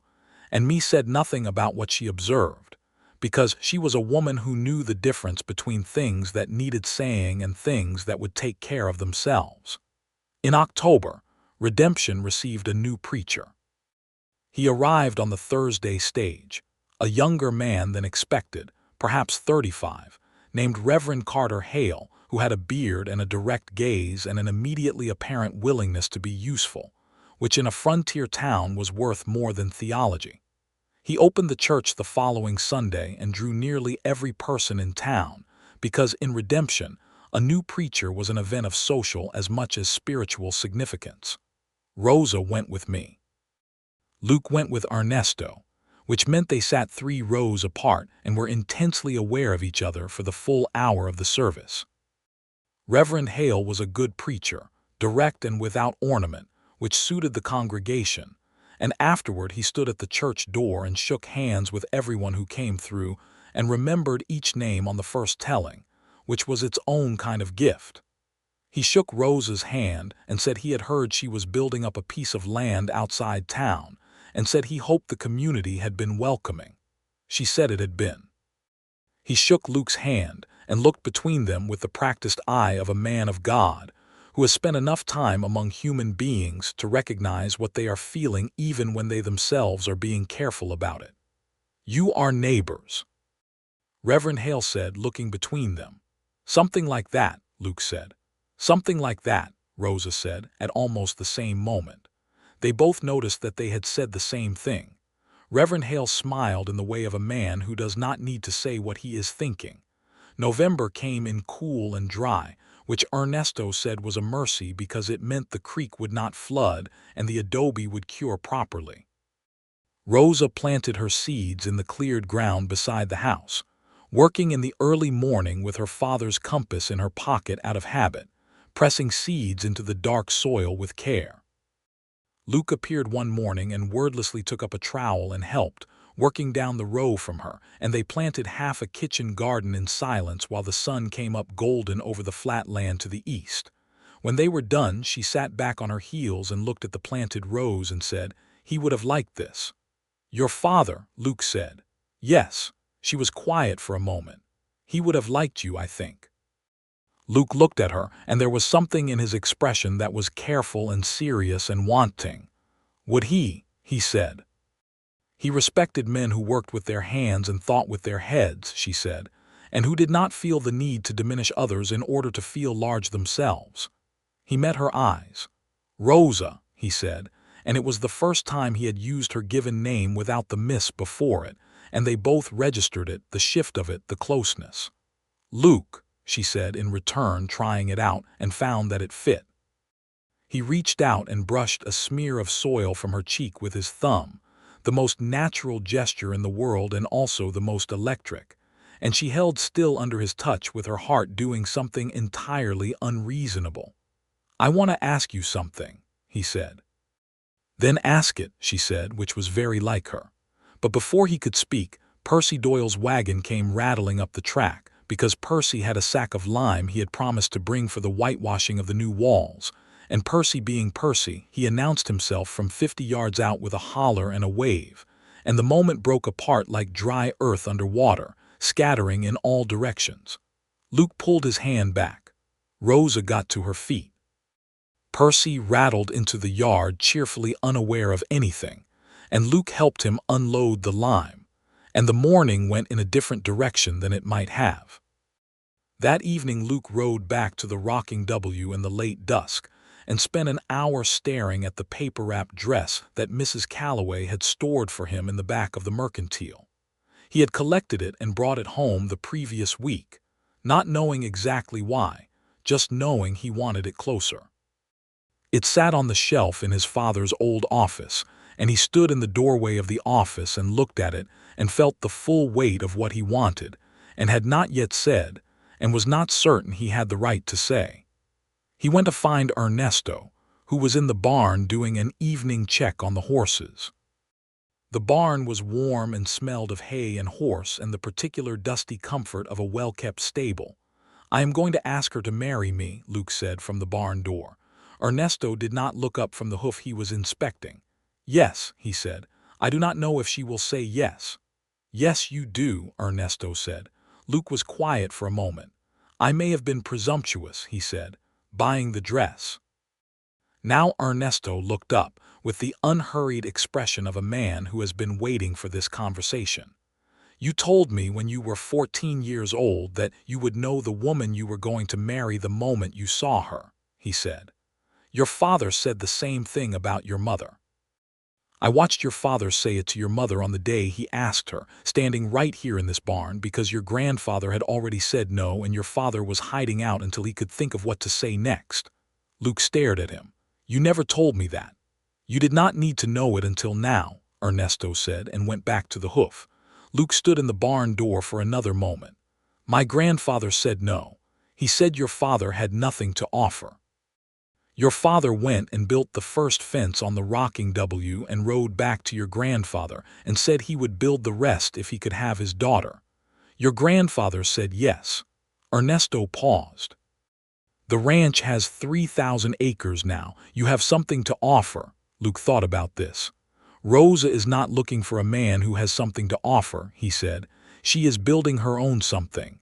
and me said nothing about what she observed, because she was a woman who knew the difference between things that needed saying and things that would take care of themselves. In October, Redemption received a new preacher. He arrived on the Thursday stage, a younger man than expected, perhaps 35, named Reverend Carter Hale, who had a beard and a direct gaze and an immediately apparent willingness to be useful, which in a frontier town was worth more than theology. He opened the church the following Sunday and drew nearly every person in town, because in Redemption, a new preacher was an event of social as much as spiritual significance. Rosa went with me. Luke went with Ernesto, which meant they sat 3 rows apart and were intensely aware of each other for the full hour of the service. Reverend Hale was a good preacher, direct and without ornament, which suited the congregation, and afterward he stood at the church door and shook hands with everyone who came through and remembered each name on the first telling, which was its own kind of gift. He shook Rosa's hand and said he had heard she was building up a piece of land outside town, and said he hoped the community had been welcoming. She said it had been. He shook Luke's hand and looked between them with the practiced eye of a man of God, who has spent enough time among human beings to recognize what they are feeling even when they themselves are being careful about it. "You are neighbors," Reverend Hale said, looking between them. "Something like that," Luke said. "Something like that," Rosa said, at almost the same moment. They both noticed that they had said the same thing. Reverend Hale smiled in the way of a man who does not need to say what he is thinking. November came in cool and dry, which Ernesto said was a mercy because it meant the creek would not flood and the adobe would cure properly. Rosa planted her seeds in the cleared ground beside the house, working in the early morning with her father's compass in her pocket out of habit, pressing seeds into the dark soil with care. Luke appeared one morning and wordlessly took up a trowel and helped, working down the row from her, and they planted half a kitchen garden in silence while the sun came up golden over the flat land to the east. When they were done, she sat back on her heels and looked at the planted rows and said, "He would have liked this." "Your father," Luke said. "Yes." She was quiet for a moment. "He would have liked you, I think." Luke looked at her, and there was something in his expression that was careful and serious and wanting. "Would he?" he said. He respected men who worked with their hands and thought with their heads, she said, and who did not feel the need to diminish others in order to feel large themselves. He met her eyes. "Rosa," he said, and it was the first time he had used her given name without the miss before it, and they both registered it, the shift of it, the closeness. "Luke," she said in return, trying it out, and found that it fit. He reached out and brushed a smear of soil from her cheek with his thumb, the most natural gesture in the world and also the most electric, and she held still under his touch with her heart doing something entirely unreasonable. "I want to ask you something," he said. "Then ask it," she said, which was very like her. But before he could speak, Percy Doyle's wagon came rattling up the track, because Percy had a sack of lime he had promised to bring for the whitewashing of the new walls, and Percy being Percy, he announced himself from 50 yards out with a holler and a wave, and the moment broke apart like dry earth under water, scattering in all directions. Luke pulled his hand back. Rosa got to her feet. Percy rattled into the yard cheerfully unaware of anything, and Luke helped him unload the lime, and the morning went in a different direction than it might have. That evening Luke rode back to the Rocking W in the late dusk and spent an hour staring at the paper-wrapped dress that Mrs. Calloway had stored for him in the back of the mercantile. He had collected it and brought it home the previous week, not knowing exactly why, just knowing he wanted it closer. It sat on the shelf in his father's old office, and he stood in the doorway of the office and looked at it and felt the full weight of what he wanted, and had not yet said, and was not certain he had the right to say. He went to find Ernesto, who was in the barn doing an evening check on the horses. The barn was warm and smelled of hay and horse and the particular dusty comfort of a well-kept stable. "I am going to ask her to marry me," Luke said from the barn door. Ernesto did not look up from the hoof he was inspecting. "Yes," he said. "I do not know if she will say yes." "Yes, you do," Ernesto said. Luke was quiet for a moment. "I may have been presumptuous," he said, "buying the dress." Now Ernesto looked up with the unhurried expression of a man who has been waiting for this conversation. "You told me when you were 14 years old that you would know the woman you were going to marry the moment you saw her," he said. "Your father said the same thing about your mother." I watched your father say it to your mother on the day he asked her, standing right here in this barn, because your grandfather had already said no and your father was hiding out until he could think of what to say next. Luke stared at him. You never told me that. You did not need to know it until now, Ernesto said, and went back to the hoof. Luke stood in the barn door for another moment. My grandfather said no. He said your father had nothing to offer. Your father went and built the first fence on the rocking W and rode back to your grandfather and said he would build the rest if he could have his daughter. Your grandfather said yes. Ernesto paused. The ranch has 3,000 acres now. You have something to offer. Luke thought about this. Rosa is not looking for a man who has something to offer, he said. She is building her own something.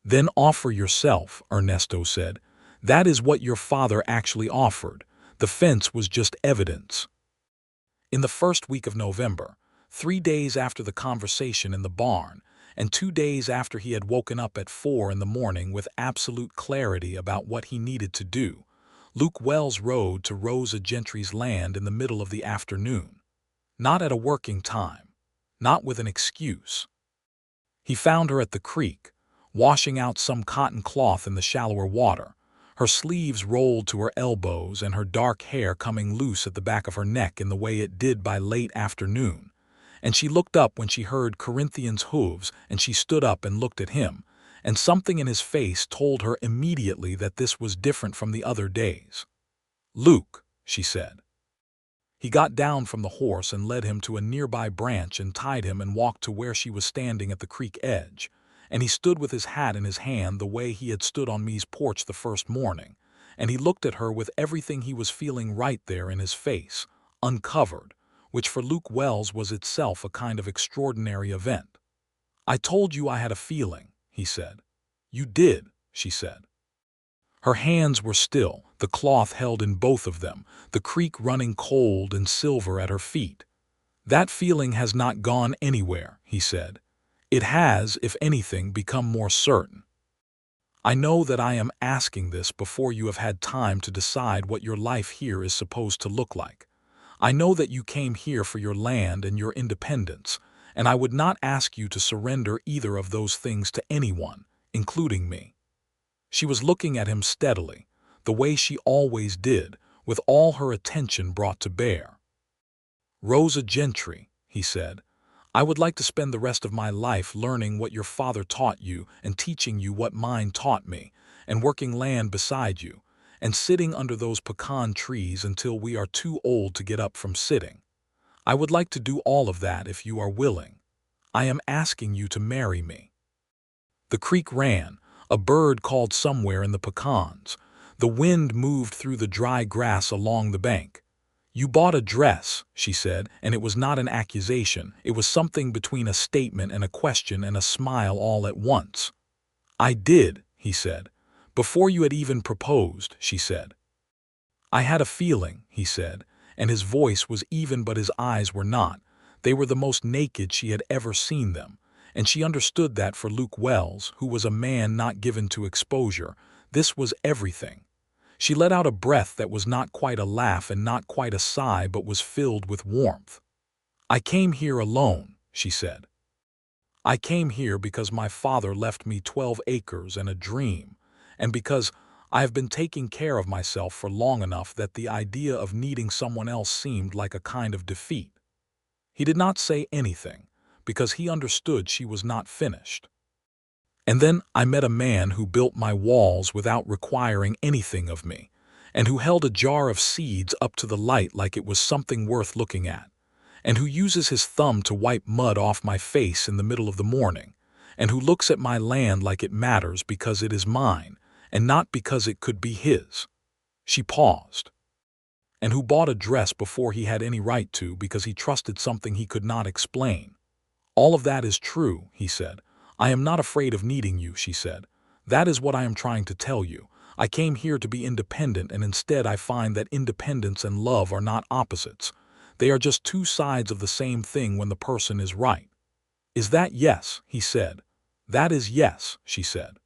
Then offer yourself, Ernesto said. That is what your father actually offered. The fence was just evidence. In the first week of November, 3 days after the conversation in the barn, and 2 days after he had woken up at 4 in the morning with absolute clarity about what he needed to do, Luke Wells rode to Rosa Gentry's land in the middle of the afternoon. Not at a working time. Not with an excuse. He found her at the creek, washing out some cotton cloth in the shallower water, her sleeves rolled to her elbows and her dark hair coming loose at the back of her neck in the way it did by late afternoon. And she looked up when she heard Corinthians' hooves, and she stood up and looked at him, and something in his face told her immediately that this was different from the other days. Luke, she said. He got down from the horse and led him to a nearby branch and tied him and walked to where she was standing at the creek edge. And he stood with his hat in his hand the way he had stood on me's porch the first morning, and he looked at her with everything he was feeling right there in his face, uncovered, which for Luke Wells was itself a kind of extraordinary event. I told you I had a feeling, he said. You did, she said. Her hands were still, the cloth held in both of them, the creek running cold and silver at her feet. That feeling has not gone anywhere, he said. It has, if anything, become more certain. I know that I am asking this before you have had time to decide what your life here is supposed to look like. I know that you came here for your land and your independence, and I would not ask you to surrender either of those things to anyone, including me. She was looking at him steadily, the way she always did, with all her attention brought to bear. Rosa Gentry, he said, I would like to spend the rest of my life learning what your father taught you and teaching you what mine taught me, and working land beside you, and sitting under those pecan trees until we are too old to get up from sitting. I would like to do all of that if you are willing. I am asking you to marry me. The creek ran, a bird called somewhere in the pecans. The wind moved through the dry grass along the bank. You bought a dress, she said, and it was not an accusation. It was something between a statement and a question and a smile all at once. I did, he said. Before you had even proposed, she said. I had a feeling, he said, and his voice was even but his eyes were not. They were the most naked she had ever seen them, and she understood that for Luke Wells, who was a man not given to exposure, this was everything. She let out a breath that was not quite a laugh and not quite a sigh but was filled with warmth. I came here alone, she said. I came here because my father left me 12 acres and a dream, and because I have been taking care of myself for long enough that the idea of needing someone else seemed like a kind of defeat. He did not say anything, because he understood she was not finished. And then I met a man who built my walls without requiring anything of me, and who held a jar of seeds up to the light like it was something worth looking at, and who uses his thumb to wipe mud off my face in the middle of the morning, and who looks at my land like it matters because it is mine, and not because it could be his. She paused. And who bought a dress before he had any right to because he trusted something he could not explain. All of that is true, he said. I am not afraid of needing you, she said. That is what I am trying to tell you. I came here to be independent, and instead I find that independence and love are not opposites. They are just two sides of the same thing when the person is right. Is that yes? He said. That is yes, she said.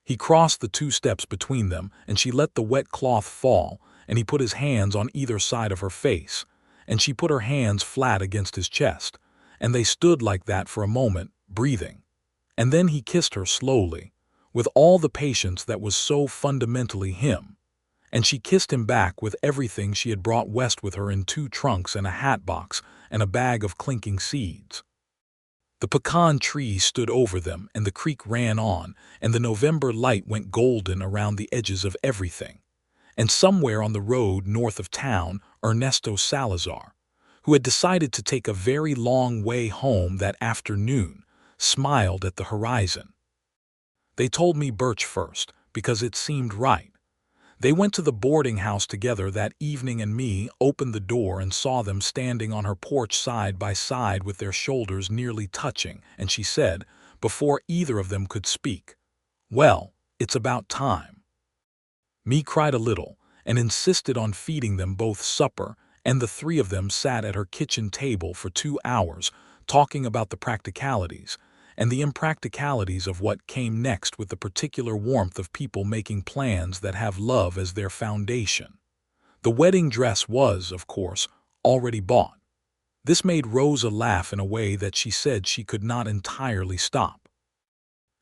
He crossed the 2 steps between them, and she let the wet cloth fall, and he put his hands on either side of her face, and she put her hands flat against his chest, and they stood like that for a moment, breathing. And then he kissed her slowly, with all the patience that was so fundamentally him, and she kissed him back with everything she had brought west with her in 2 trunks and a hat box and a bag of clinking seeds. The pecan trees stood over them, and the creek ran on, and the November light went golden around the edges of everything. And somewhere on the road north of town, Ernesto Salazar, who had decided to take a very long way home that afternoon, smiled at the horizon. They told me Birch first, because it seemed right. They went to the boarding house together that evening, and me opened the door and saw them standing on her porch side by side with their shoulders nearly touching, and she said, before either of them could speak, "Well, it's about time." Me cried a little and insisted on feeding them both supper, and the 3 of them sat at her kitchen table for 2 hours, talking about the practicalities and the impracticalities of what came next, with the particular warmth of people making plans that have love as their foundation. The wedding dress was, of course, already bought. This made Rosa laugh in a way that she said she could not entirely stop.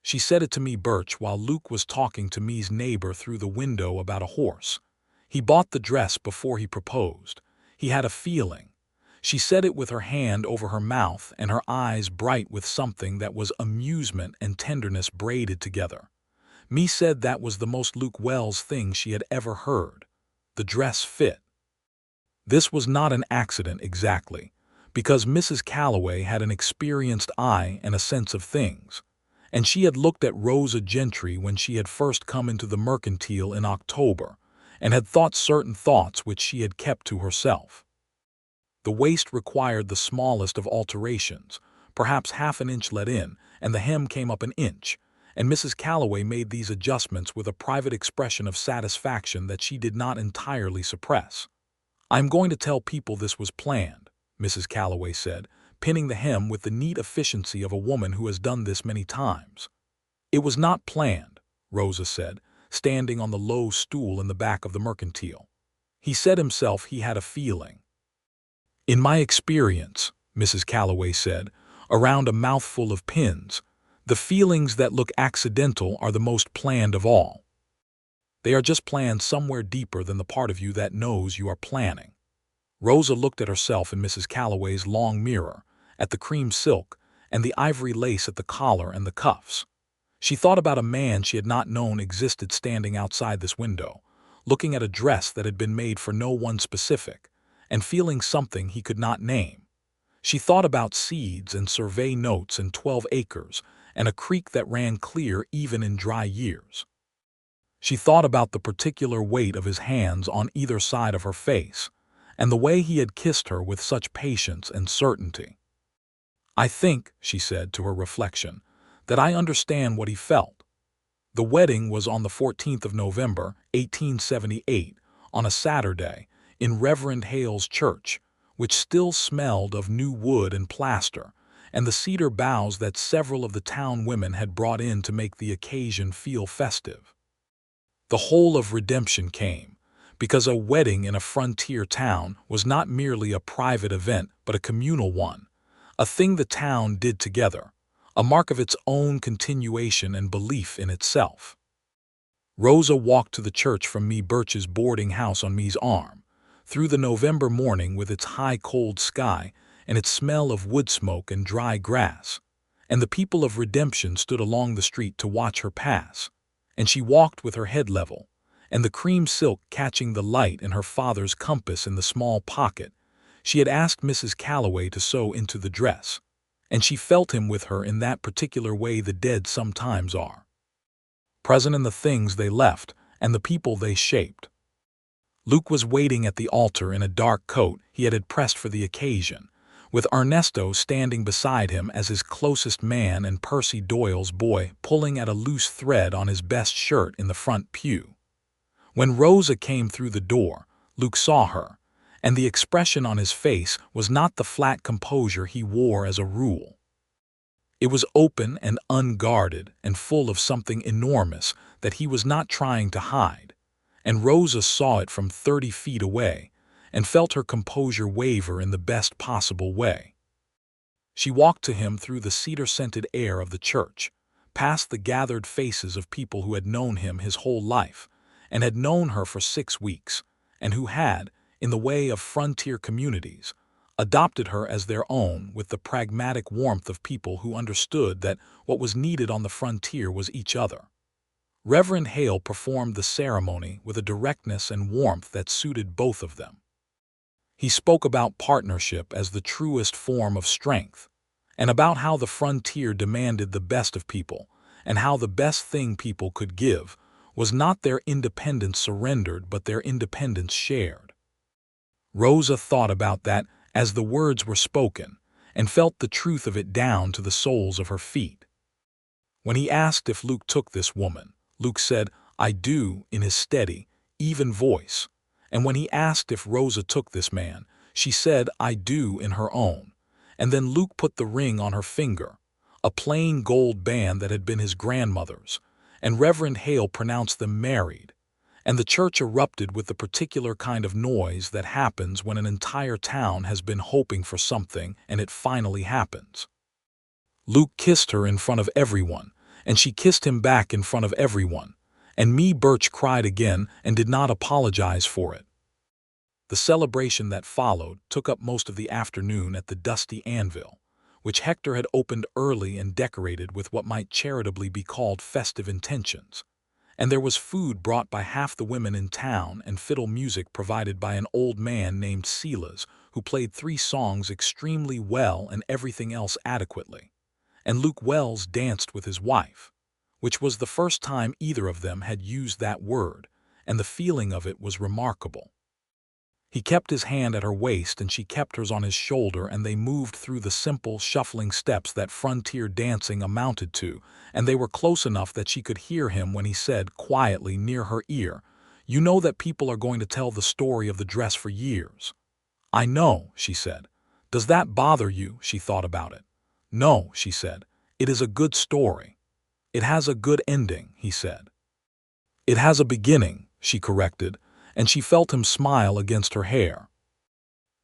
She said it to me Birch while Luke was talking to me's neighbor through the window about a horse. He bought the dress before he proposed. He had a feeling. She said it with her hand over her mouth and her eyes bright with something that was amusement and tenderness braided together. Me said that was the most Luke Wells thing she had ever heard. The dress fit. This was not an accident exactly, because Mrs. Calloway had an experienced eye and a sense of things, and she had looked at Rosa Gentry when she had first come into the mercantile in October, and had thought certain thoughts which she had kept to herself. The waist required the smallest of alterations, perhaps half an inch let in, and the hem came up an inch, and Mrs. Calloway made these adjustments with a private expression of satisfaction that she did not entirely suppress. "I am going to tell people this was planned," Mrs. Calloway said, pinning the hem with the neat efficiency of a woman who has done this many times. "It was not planned," Rosa said, standing on the low stool in the back of the mercantile. "He said himself he had a feeling." "In my experience," Mrs. Calloway said, around a mouthful of pins, "the feelings that look accidental are the most planned of all. They are just planned somewhere deeper than the part of you that knows you are planning." Rosa looked at herself in Mrs. Calloway's long mirror, at the cream silk and the ivory lace at the collar and the cuffs. She thought about a man she had not known existed standing outside this window, looking at a dress that had been made for no one specific, and feeling something he could not name. She thought about seeds and survey notes and 12 acres and a creek that ran clear even in dry years. She thought about the particular weight of his hands on either side of her face, and the way he had kissed her with such patience and certainty. "I think," she said to her reflection, "that I understand what he felt." The wedding was on the 14th of November, 1878, on a Saturday, in Reverend Hale's church, which still smelled of new wood and plaster, and the cedar boughs that several of the town women had brought in to make the occasion feel festive. The whole of redemption came, because a wedding in a frontier town was not merely a private event but a communal one, a thing the town did together, a mark of its own continuation and belief in itself. Rosa walked to the church from me Birch's boarding house on me's arm, through the November morning with its high cold sky and its smell of wood smoke and dry grass, and the people of Redemption stood along the street to watch her pass, and she walked with her head level, and the cream silk catching the light and her father's compass in the small pocket. She had asked Mrs. Calloway to sew into the dress, and she felt him with her in that particular way the dead sometimes are, present in the things they left and the people they shaped. Luke was waiting at the altar in a dark coat he had pressed for the occasion, with Ernesto standing beside him as his closest man and Percy Doyle's boy pulling at a loose thread on his best shirt in the front pew. When Rosa came through the door, Luke saw her, and the expression on his face was not the flat composure he wore as a rule. It was open and unguarded and full of something enormous that he was not trying to hide, and Rosa saw it from 30 feet away, and felt her composure waver in the best possible way. She walked to him through the cedar-scented air of the church, past the gathered faces of people who had known him his whole life, and had known her for 6 weeks, and who had, in the way of frontier communities, adopted her as their own with the pragmatic warmth of people who understood that what was needed on the frontier was each other. Reverend Hale performed the ceremony with a directness and warmth that suited both of them. He spoke about partnership as the truest form of strength, and about how the frontier demanded the best of people, and how the best thing people could give was not their independence surrendered but their independence shared. Rosa thought about that as the words were spoken, and felt the truth of it down to the soles of her feet. When he asked if Luke took this woman, Luke said, "I do," in his steady, even voice. And when he asked if Rosa took this man, she said, "I do," in her own. And then Luke put the ring on her finger, a plain gold band that had been his grandmother's, and Reverend Hale pronounced them married. And the church erupted with the particular kind of noise that happens when an entire town has been hoping for something and it finally happens. Luke kissed her in front of everyone, and she kissed him back in front of everyone, and me Birch cried again and did not apologize for it. The celebration that followed took up most of the afternoon at the dusty anvil, which Hector had opened early and decorated with what might charitably be called festive intentions. And there was food brought by half the women in town and fiddle music provided by an old man named Silas, who played 3 songs extremely well and everything else adequately. And Luke Wells danced with his wife, which was the first time either of them had used that word, and the feeling of it was remarkable. He kept his hand at her waist and she kept hers on his shoulder, and they moved through the simple, shuffling steps that frontier dancing amounted to, and they were close enough that she could hear him when he said quietly near her ear, "You know that people are going to tell the story of the dress for years." "I know," she said. "Does that bother you?" She thought about it. "No," she said. "It is a good story." "It has a good ending," he said. "It has a beginning," she corrected, and she felt him smile against her hair.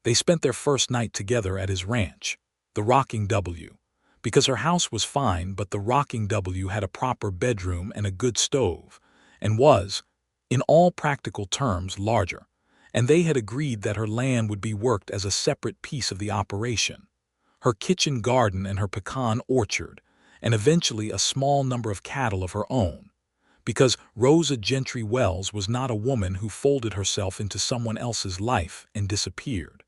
They spent their first night together at his ranch, the Rocking W, because her house was fine, but the Rocking W had a proper bedroom and a good stove, and was, in all practical terms, larger, and they had agreed that her land would be worked as a separate piece of the operation. Her kitchen garden and her pecan orchard, and eventually a small number of cattle of her own, because Rosa Gentry Wells was not a woman who folded herself into someone else's life and disappeared.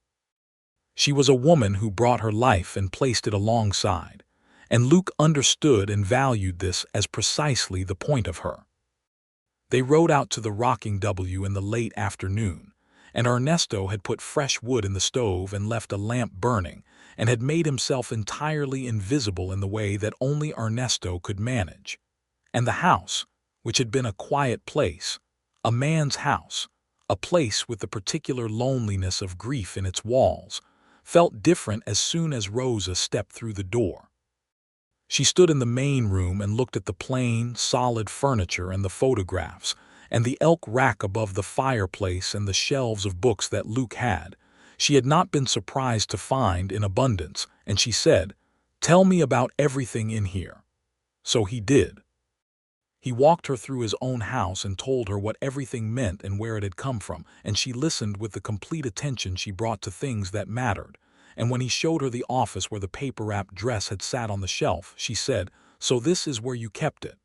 She was a woman who brought her life and placed it alongside, and Luke understood and valued this as precisely the point of her. They rode out to the Rocking W in the late afternoon, and Ernesto had put fresh wood in the stove and left a lamp burning, and had made himself entirely invisible in the way that only Ernesto could manage. And the house, which had been a quiet place, a man's house, a place with the particular loneliness of grief in its walls, felt different as soon as Rosa stepped through the door. She stood in the main room and looked at the plain, solid furniture and the photographs, and the elk rack above the fireplace and the shelves of books that Luke had. She had not been surprised to find in abundance, and she said, "Tell me about everything in here." So he did. He walked her through his own house and told her what everything meant and where it had come from, and she listened with the complete attention she brought to things that mattered. And when he showed her the office where the paper-wrapped dress had sat on the shelf, she said, "So this is where you kept it."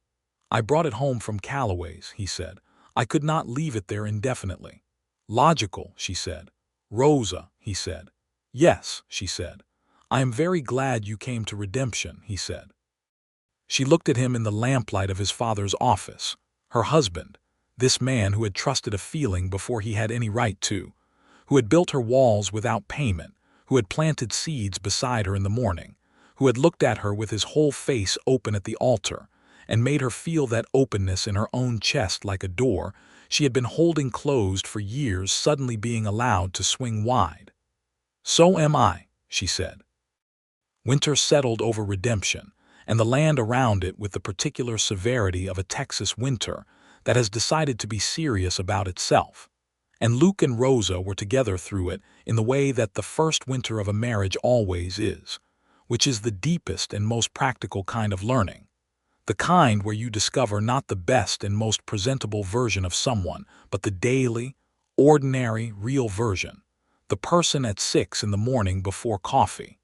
"I brought it home from Calloway's," he said. "I could not leave it there indefinitely." "Logical," she said. "Rosa," he said. "Yes," she said. "I am very glad you came to Redemption," he said. She looked at him in the lamplight of his father's office, her husband, this man who had trusted a feeling before he had any right to, who had built her walls without payment, who had planted seeds beside her in the morning, who had looked at her with his whole face open at the altar, and made her feel that openness in her own chest like a door she had been holding closed for years suddenly being allowed to swing wide. "So am I," she said. Winter settled over Redemption, and the land around it with the particular severity of a Texas winter that has decided to be serious about itself. and Luke and Rosa were together through it in the way that the first winter of a marriage always is, which is the deepest and most practical kind of learning. The kind where you discover not the best and most presentable version of someone, but the daily, ordinary, real version. The person at 6 in the morning before coffee.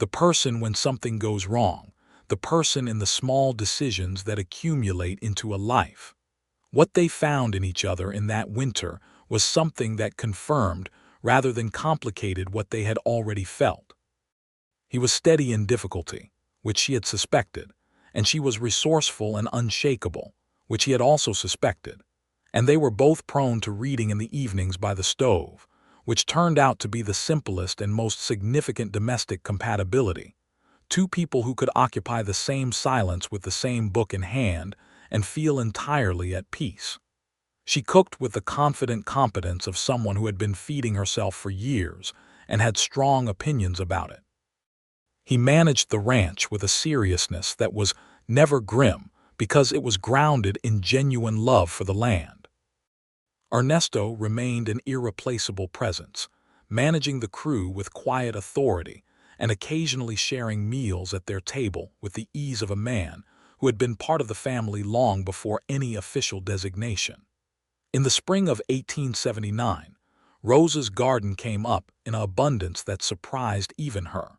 The person when something goes wrong. The person in the small decisions that accumulate into a life. What they found in each other in that winter was something that confirmed rather than complicated what they had already felt. He was steady in difficulty, which she had suspected, and she was resourceful and unshakable, which he had also suspected, and they were both prone to reading in the evenings by the stove, which turned out to be the simplest and most significant domestic compatibility. Two people who could occupy the same silence with the same book in hand and feel entirely at peace. She cooked with the confident competence of someone who had been feeding herself for years and had strong opinions about it. He managed the ranch with a seriousness that was never grim because it was grounded in genuine love for the land. Ernesto remained an irreplaceable presence, managing the crew with quiet authority and occasionally sharing meals at their table with the ease of a man who had been part of the family long before any official designation. In the spring of 1879, Rosa's garden came up in an abundance that surprised even her.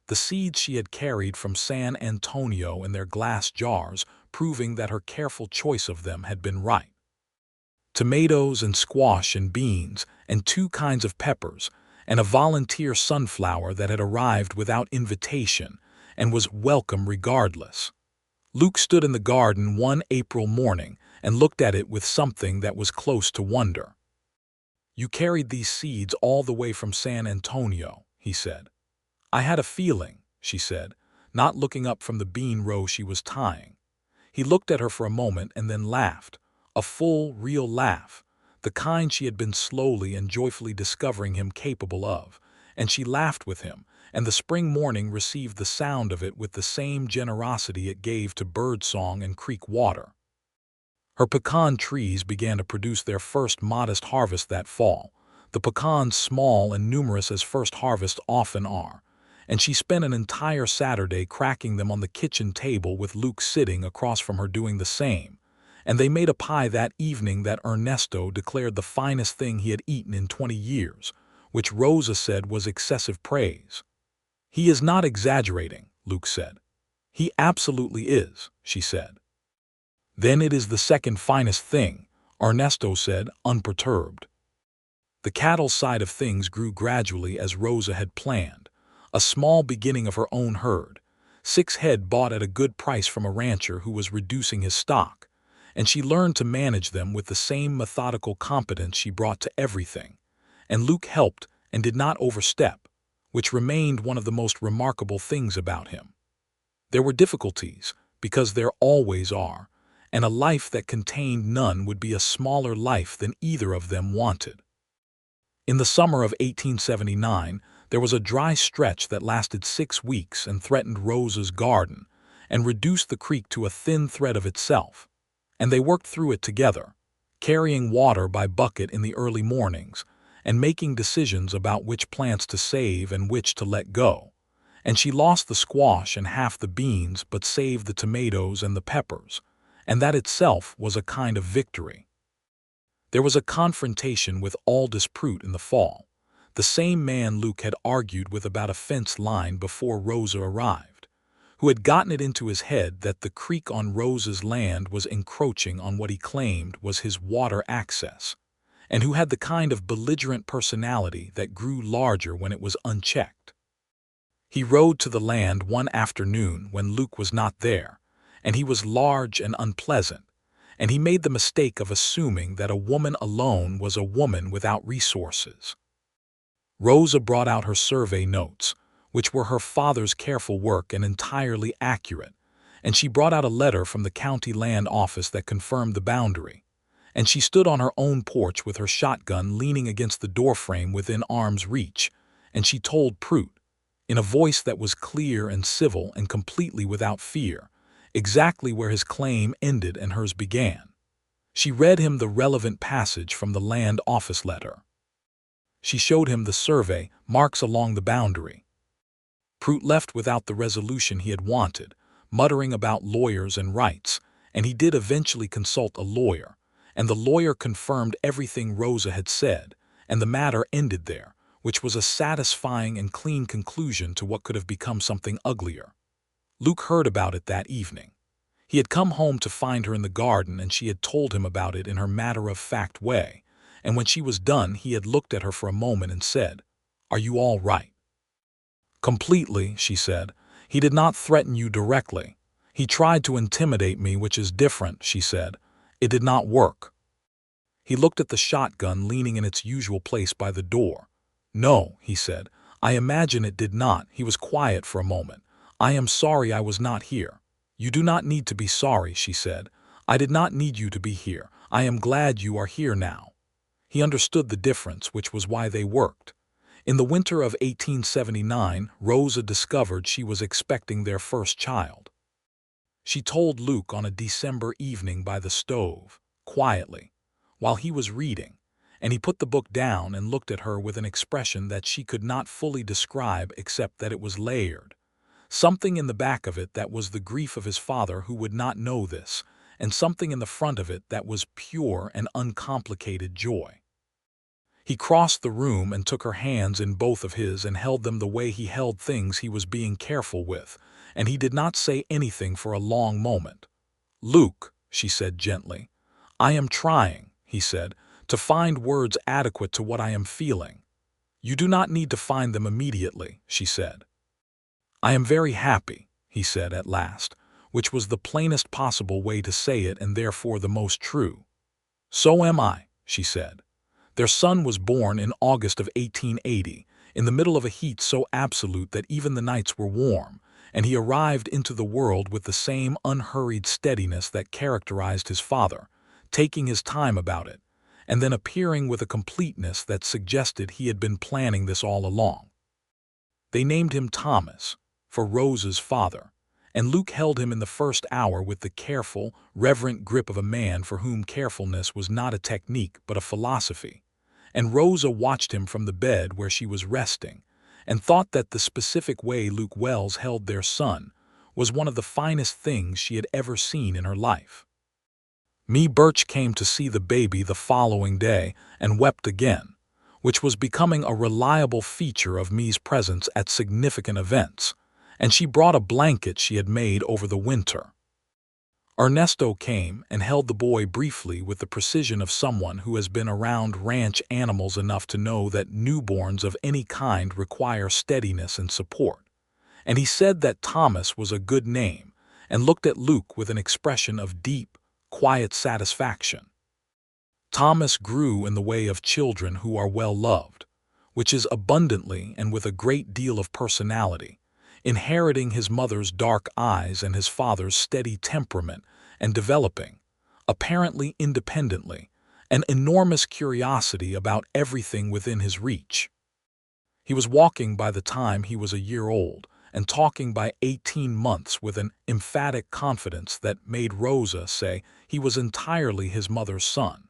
The seeds she had carried from San Antonio in their glass jars, proving that her careful choice of them had been right. Tomatoes and squash and beans and 2 kinds of peppers and a volunteer sunflower that had arrived without invitation and was welcome regardless. Luke stood in the garden one April morning and looked at it with something that was close to wonder. "You carried these seeds all the way from San Antonio," he said. "I had a feeling," she said, not looking up from the bean row she was tying. He looked at her for a moment and then laughed, a full, real laugh, the kind she had been slowly and joyfully discovering him capable of, and she laughed with him, and the spring morning received the sound of it with the same generosity it gave to bird song and creek water. Her pecan trees began to produce their first modest harvest that fall, the pecans small and numerous as first harvests often are, and she spent an entire Saturday cracking them on the kitchen table with Luke sitting across from her doing the same, and they made a pie that evening that Ernesto declared the finest thing he had eaten in 20 years, which Rosa said was excessive praise. "He is not exaggerating," Luke said. "He absolutely is," she said. "Then it is the second finest thing," Ernesto said, unperturbed. The cattle side of things grew gradually as Rosa had planned, a small beginning of her own herd, 6 head bought at a good price from a rancher who was reducing his stock, and she learned to manage them with the same methodical competence she brought to everything, and Luke helped and did not overstep, which remained one of the most remarkable things about him. There were difficulties, because there always are, and a life that contained none would be a smaller life than either of them wanted. In the summer of 1879, there was a dry stretch that lasted 6 weeks and threatened Rosa's garden and reduced the creek to a thin thread of itself, and they worked through it together, carrying water by bucket in the early mornings and making decisions about which plants to save and which to let go, and she lost the squash and half the beans but saved the tomatoes and the peppers, and that itself was a kind of victory. There was a confrontation with Aldous Prout in the fall, the same man Luke had argued with about a fence line before Rosa arrived, who had gotten it into his head that the creek on Rosa's land was encroaching on what he claimed was his water access, and who had the kind of belligerent personality that grew larger when it was unchecked. He rode to the land one afternoon when Luke was not there, and he was large and unpleasant, and he made the mistake of assuming that a woman alone was a woman without resources. Rosa brought out her survey notes, which were her father's careful work and entirely accurate, and she brought out a letter from the county land office that confirmed the boundary, and she stood on her own porch with her shotgun leaning against the doorframe within arm's reach, and she told Prout, in a voice that was clear and civil and completely without fear, exactly where his claim ended and hers began. She read him the relevant passage from the land office letter. She showed him the survey marks along the boundary. Prout left without the resolution he had wanted, muttering about lawyers and rights, and he did eventually consult a lawyer, and the lawyer confirmed everything Rosa had said, and the matter ended there, which was a satisfying and clean conclusion to what could have become something uglier. Luke heard about it that evening. He had come home to find her in the garden, and she had told him about it in her matter-of-fact way, and when she was done he had looked at her for a moment and said, "Are you all right?" "Completely," she said. "He did not threaten you directly. He tried to intimidate me, which is different," she said. "It did not work." He looked at the shotgun leaning in its usual place by the door. "No," he said. "I imagine it did not." He was quiet for a moment. "I am sorry I was not here." "You do not need to be sorry," she said. "I did not need you to be here. I am glad you are here now." He understood the difference, which was why they worked. In the winter of 1879, Rosa discovered she was expecting their first child. She told Luke on a December evening by the stove, quietly, while he was reading, and he put the book down and looked at her with an expression that she could not fully describe except that it was layered. Something in the back of it that was the grief of his father who would not know this, and something in the front of it that was pure and uncomplicated joy. He crossed the room and took her hands in both of his and held them the way he held things he was being careful with, and he did not say anything for a long moment. "Luke," she said gently. "I am trying," he said, "to find words adequate to what I am feeling." "You do not need to find them immediately," she said. "I am very happy," he said at last, which was the plainest possible way to say it and therefore the most true. "So am I," she said. Their son was born in August of 1880, in the middle of a heat so absolute that even the nights were warm, and he arrived into the world with the same unhurried steadiness that characterized his father, taking his time about it, and then appearing with a completeness that suggested he had been planning this all along. They named him Thomas, for Rosa's father, and Luke held him in the first hour with the careful, reverent grip of a man for whom carefulness was not a technique but a philosophy, and Rosa watched him from the bed where she was resting, and thought that the specific way Luke Wells held their son was one of the finest things she had ever seen in her life. Mee Birch came to see the baby the following day and wept again, which was becoming a reliable feature of Mee's presence at significant events, and she brought a blanket she had made over the winter. Ernesto came and held the boy briefly with the precision of someone who has been around ranch animals enough to know that newborns of any kind require steadiness and support, and he said that Thomas was a good name and looked at Luke with an expression of deep, quiet satisfaction. Thomas grew in the way of children who are well loved, which is abundantly and with a great deal of personality, inheriting his mother's dark eyes and his father's steady temperament and developing, apparently independently, an enormous curiosity about everything within his reach. He was walking by the time he was a year old and talking by 18 months with an emphatic confidence that made Rosa say he was entirely his mother's son,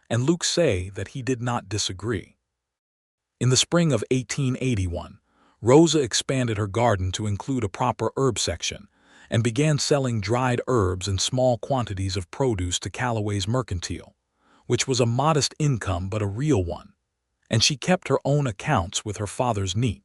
and Luke say that he did not disagree. In the spring of 1881, Rosa expanded her garden to include a proper herb section and began selling dried herbs and small quantities of produce to Callaway's Mercantile, which was a modest income but a real one, and she kept her own accounts with her father's neat,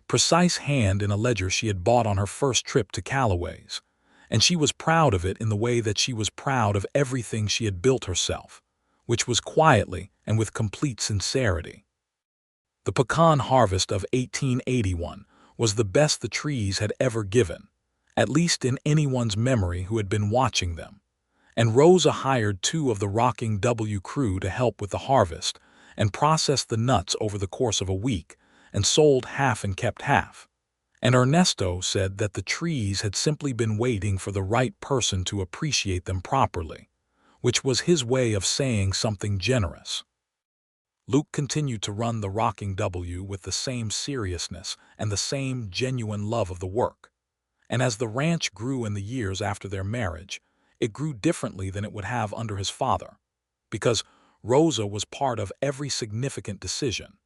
precise hand in a ledger she had bought on her first trip to Callaway's, and she was proud of it in the way that she was proud of everything she had built herself, which was quietly and with complete sincerity. The pecan harvest of 1881 was the best the trees had ever given, at least in anyone's memory who had been watching them, and Rosa hired 2 of the Rocking W crew to help with the harvest and processed the nuts over the course of a week and sold half and kept half. And Ernesto said that the trees had simply been waiting for the right person to appreciate them properly, which was his way of saying something generous. Luke continued to run the Rocking W with the same seriousness and the same genuine love of the work. And as the ranch grew in the years after their marriage, it grew differently than it would have under his father. because Rosa was part of every significant decision,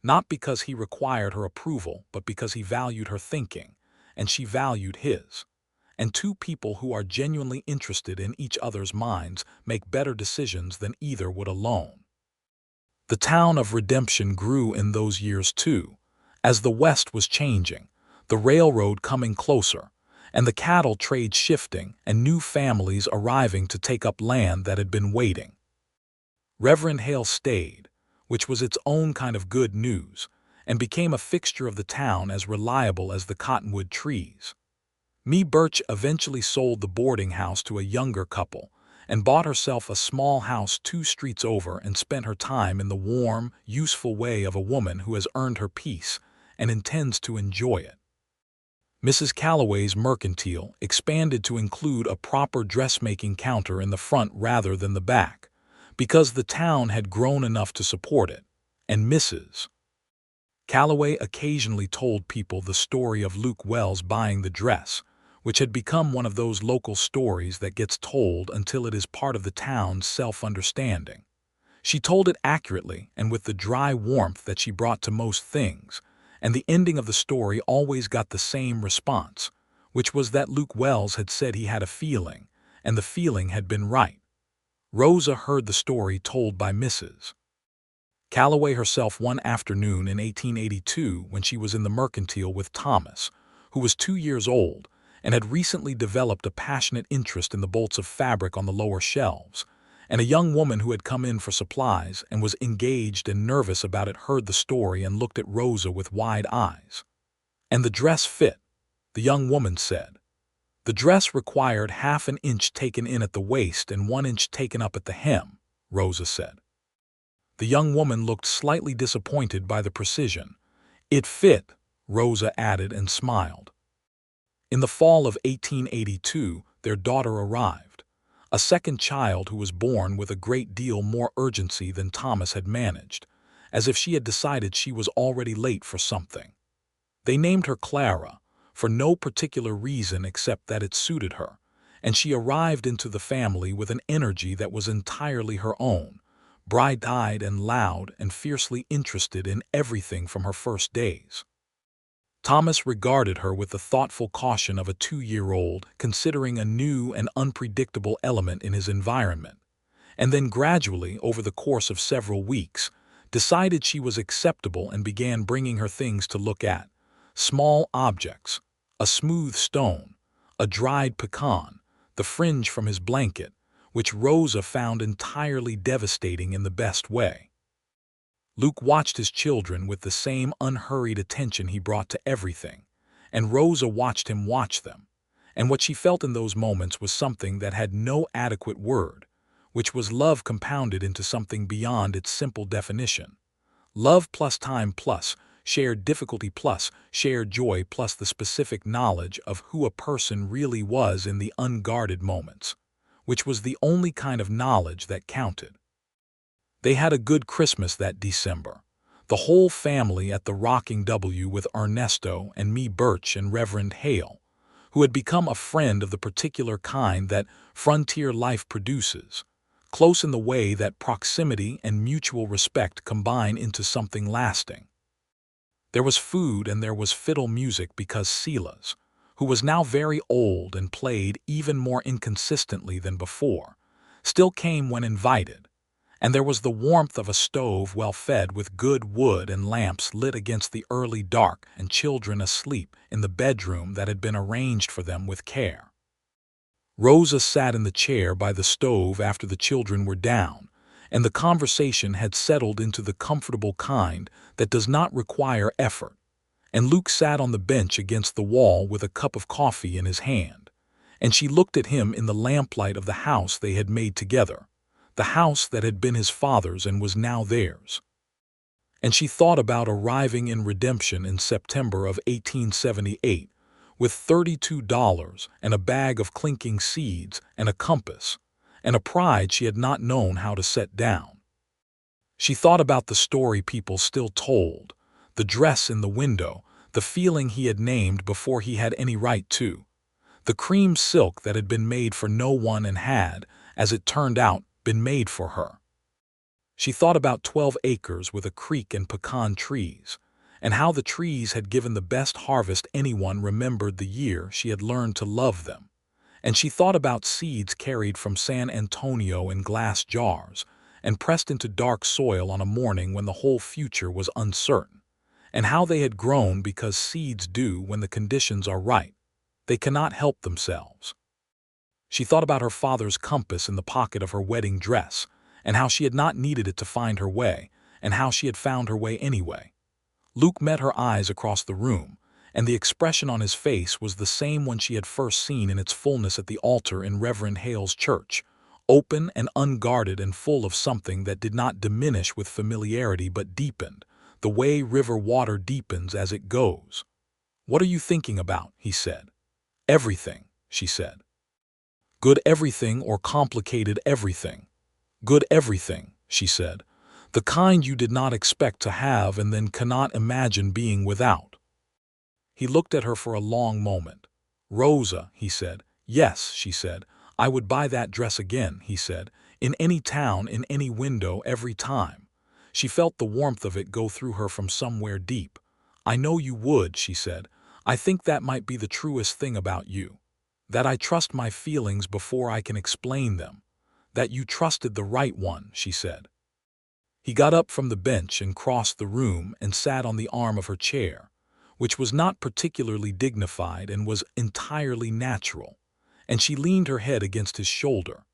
not because he required her approval, but because he valued her thinking, and she valued his. And two people who are genuinely interested in each other's minds make better decisions than either would alone. The town of Redemption grew in those years too, as the West was changing, the railroad coming closer, and the cattle trade shifting and new families arriving to take up land that had been waiting. Reverend Hale stayed, which was its own kind of good news, and became a fixture of the town as reliable as the cottonwood trees. Mee Birch eventually sold the boarding house to a younger couple and bought herself a small house 2 streets over and spent her time in the warm, useful way of a woman who has earned her peace and intends to enjoy it. Mrs. Calloway's mercantile expanded to include a proper dressmaking counter in the front rather than the back, because the town had grown enough to support it, and Mrs. Calloway occasionally told people the story of Luke Wells buying the dress, which had become one of those local stories that gets told until it is part of the town's self-understanding. She told it accurately and with the dry warmth that she brought to most things, and the ending of the story always got the same response, which was that Luke Wells had said he had a feeling, and the feeling had been right. Rosa heard the story told by Mrs. Calloway herself one afternoon in 1882 when she was in the mercantile with Thomas, who was 2 years old and had recently developed a passionate interest in the bolts of fabric on the lower shelves, and a young woman who had come in for supplies and was engaged and nervous about it heard the story and looked at Rosa with wide eyes. "And the dress fit," the young woman said. "The dress required ½ an inch taken in at the waist and 1 inch taken up at the hem," Rosa said. The young woman looked slightly disappointed by the precision. "It fit," Rosa added and smiled. In the fall of 1882, their daughter arrived, a second child who was born with a great deal more urgency than Thomas had managed, as if she had decided she was already late for something. They named her Clara, for no particular reason except that it suited her, and she arrived into the family with an energy that was entirely her own, bright-eyed and loud and fiercely interested in everything from her first days. Thomas regarded her with the thoughtful caution of a 2-year-old considering a new and unpredictable element in his environment, and then gradually, over the course of several weeks, decided she was acceptable and began bringing her things to look at: small objects, a smooth stone, a dried pecan, the fringe from his blanket, which Rosa found entirely devastating in the best way. Luke watched his children with the same unhurried attention he brought to everything, and Rosa watched him watch them, and what she felt in those moments was something that had no adequate word, which was love compounded into something beyond its simple definition. Love plus time plus shared difficulty plus shared joy plus the specific knowledge of who a person really was in the unguarded moments, which was the only kind of knowledge that counted. They had a good Christmas that December, the whole family at the Rocking W with Ernesto and Mee Birch and Reverend Hale, who had become a friend of the particular kind that frontier life produces, close in the way that proximity and mutual respect combine into something lasting. There was food and there was fiddle music because Silas, who was now very old and played even more inconsistently than before, still came when invited, and there was the warmth of a stove well fed with good wood and lamps lit against the early dark and children asleep in the bedroom that had been arranged for them with care. Rosa sat in the chair by the stove after the children were down, and the conversation had settled into the comfortable kind that does not require effort, and Luke sat on the bench against the wall with a cup of coffee in his hand, and she looked at him in the lamplight of the house they had made together, the house that had been his father's and was now theirs. And she thought about arriving in Redemption in September of 1878 with $32 and a bag of clinking seeds and a compass, and a pride she had not known how to set down. She thought about the story people still told, the dress in the window, the feeling he had named before he had any right to, the cream silk that had been made for no one and had, as it turned out, been made for her, She thought about 12 acres with a creek and pecan trees, and how the trees had given the best harvest anyone remembered the year she had learned to love them. And she thought about seeds carried from San Antonio in glass jars and pressed into dark soil on a morning when the whole future was uncertain, and how they had grown because seeds do when the conditions are right. They cannot help themselves. She thought about her father's compass in the pocket of her wedding dress, and how she had not needed it to find her way, and how she had found her way anyway. Luke met her eyes across the room, and the expression on his face was the same one she had first seen in its fullness at the altar in Reverend Hale's church, open and unguarded and full of something that did not diminish with familiarity but deepened, the way river water deepens as it goes. "What are you thinking about?" he said. "Everything," she said. "Good everything or complicated everything?" "Good everything," she said. "The kind you did not expect to have and then cannot imagine being without." He looked at her for a long moment. "Rosa," he said. "Yes," she said. "I would buy that dress again," he said. "In any town, in any window, every time." She felt the warmth of it go through her from somewhere deep. "I know you would," she said. "I think that might be the truest thing about you. That I trust my feelings before I can explain them. That you trusted the right one," she said. He got up from the bench and crossed the room and sat on the arm of her chair, which was not particularly dignified and was entirely natural, and she leaned her head against his shoulder,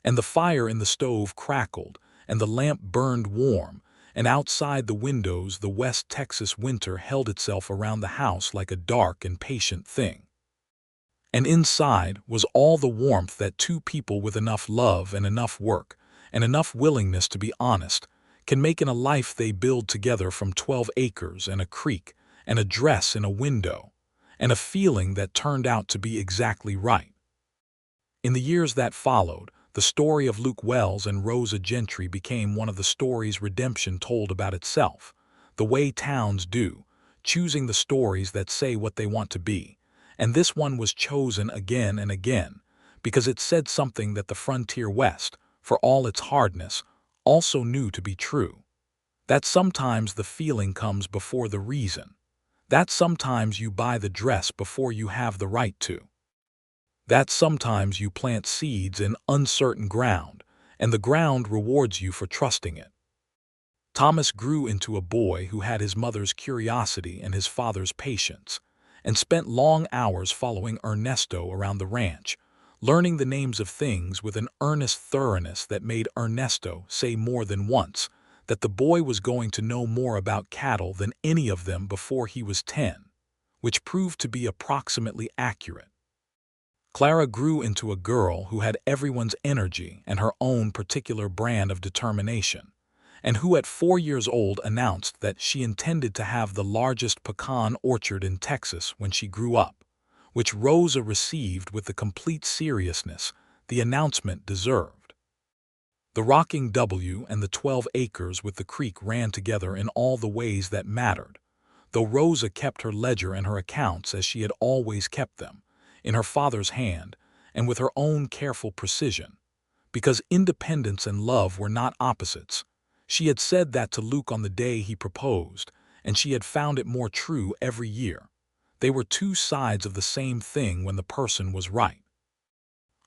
and the fire in the stove crackled, and the lamp burned warm, and outside the windows the West Texas winter held itself around the house like a dark and patient thing. And inside was all the warmth that two people with enough love and enough work and enough willingness to be honest can make in a life they build together from 12 acres and a creek and a dress in a window and a feeling that turned out to be exactly right. In the years that followed, the story of Luke Wells and Rosa Gentry became one of the stories redemption told about itself, the way towns do, choosing the stories that say what they want to be. And this one was chosen again and again, because it said something that the frontier West, for all its hardness, also knew to be true. That sometimes the feeling comes before the reason. That sometimes you buy the dress before you have the right to. That sometimes you plant seeds in uncertain ground, and the ground rewards you for trusting it. Thomas grew into a boy who had his mother's curiosity and his father's patience, and spent long hours following Ernesto around the ranch, learning the names of things with an earnest thoroughness that made Ernesto say more than once that the boy was going to know more about cattle than any of them before he was 10, which proved to be approximately accurate. Clara grew into a girl who had everyone's energy and her own particular brand of determination, and who at 4 years old announced that she intended to have the largest pecan orchard in Texas when she grew up, which Rosa received with the complete seriousness the announcement deserved. The rocking W and the 12 acres with the creek ran together in all the ways that mattered, though Rosa kept her ledger and her accounts as she had always kept them, in her father's hand and with her own careful precision, because independence and love were not opposites. She had said that to Luke on the day he proposed, and she had found it more true every year. They were two sides of the same thing when the person was right.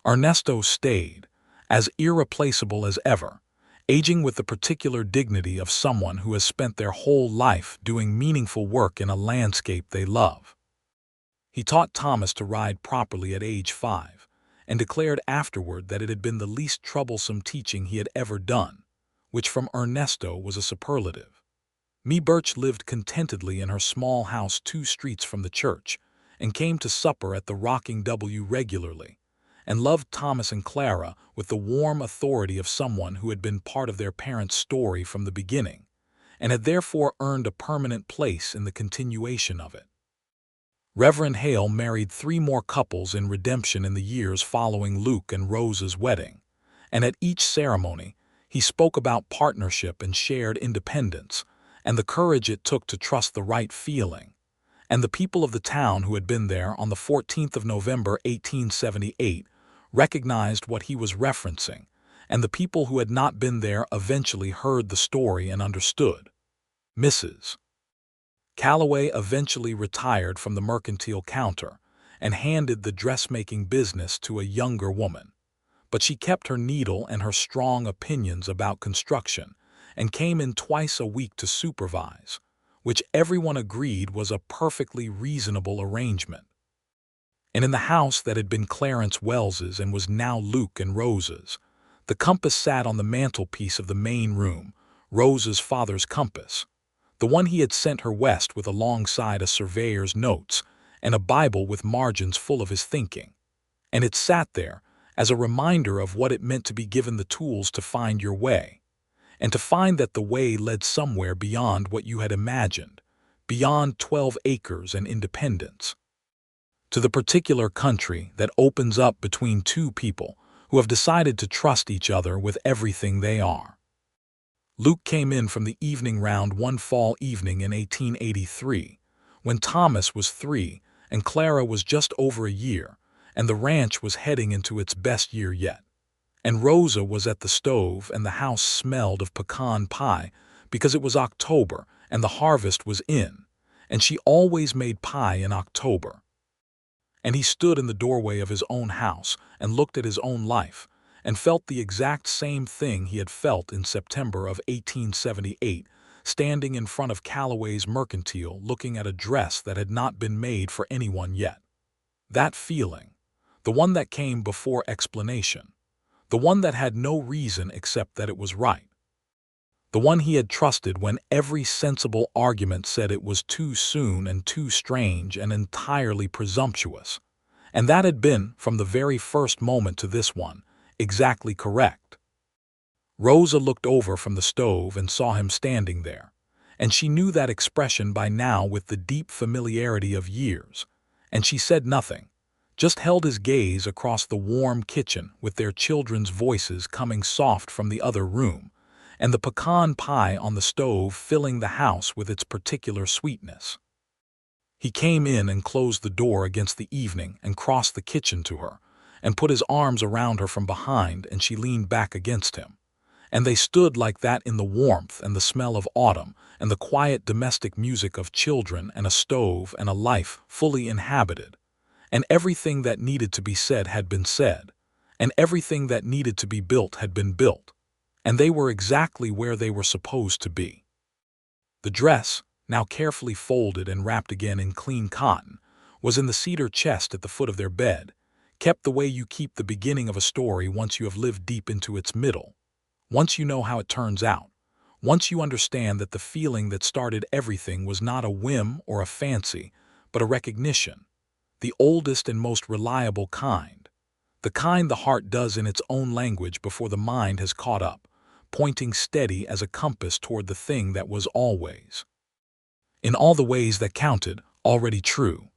Ernesto stayed, as irreplaceable as ever, aging with the particular dignity of someone who has spent their whole life doing meaningful work in a landscape they love. He taught Thomas to ride properly at age 5, and declared afterward that it had been the least troublesome teaching he had ever done, which from Ernesto was a superlative. Mee Birch lived contentedly in her small house 2 streets from the church, and came to supper at the Rocking W regularly, and loved Thomas and Clara with the warm authority of someone who had been part of their parents' story from the beginning, and had therefore earned a permanent place in the continuation of it. Reverend Hale married 3 more couples in redemption in the years following Luke and Rosa's wedding, and at each ceremony, he spoke about partnership and shared independence, and the courage it took to trust the right feeling. And the people of the town who had been there on the 14th of November 1878 recognized what he was referencing, and the people who had not been there eventually heard the story and understood. Mrs. Calloway eventually retired from the mercantile counter and handed the dressmaking business to a younger woman. But she kept her needle and her strong opinions about construction and came in twice a week to supervise, which everyone agreed was a perfectly reasonable arrangement. And in the house that had been Clarence Wells's and was now Luke and Rosa's, the compass sat on the mantelpiece of the main room, Rosa's father's compass, the one he had sent her west with alongside a surveyor's notes and a Bible with margins full of his thinking. And it sat there as a reminder of what it meant to be given the tools to find your way, and to find that the way led somewhere beyond what you had imagined, beyond 12 acres and independence, to the particular country that opens up between two people who have decided to trust each other with everything they are. Luke came in from the evening round one fall evening in 1883, when Thomas was 3 and Clara was just over a year, and the ranch was heading into its best year yet. And Rosa was at the stove and the house smelled of pecan pie because it was October and the harvest was in, and she always made pie in October. And he stood in the doorway of his own house and looked at his own life and felt the exact same thing he had felt in September of 1878, standing in front of Calloway's mercantile looking at a dress that had not been made for anyone yet. That feeling, the one that came before explanation, the one that had no reason except that it was right, the one he had trusted when every sensible argument said it was too soon and too strange and entirely presumptuous, and that had been, from the very first moment to this one, exactly correct. Rosa looked over from the stove and saw him standing there, and she knew that expression by now with the deep familiarity of years, and she said nothing, just held his gaze across the warm kitchen with their children's voices coming soft from the other room, and the pecan pie on the stove filling the house with its particular sweetness. He came in and closed the door against the evening and crossed the kitchen to her, and put his arms around her from behind, and she leaned back against him. And they stood like that in the warmth and the smell of autumn and the quiet domestic music of children and a stove and a life fully inhabited. And everything that needed to be said had been said, and everything that needed to be built had been built, and they were exactly where they were supposed to be. The dress, now carefully folded and wrapped again in clean cotton, was in the cedar chest at the foot of their bed, kept the way you keep the beginning of a story once you have lived deep into its middle, once you know how it turns out, once you understand that the feeling that started everything was not a whim or a fancy, but a recognition, the oldest and most reliable kind, the kind the heart does in its own language before the mind has caught up, pointing steady as a compass toward the thing that was always, in all the ways that counted, already true.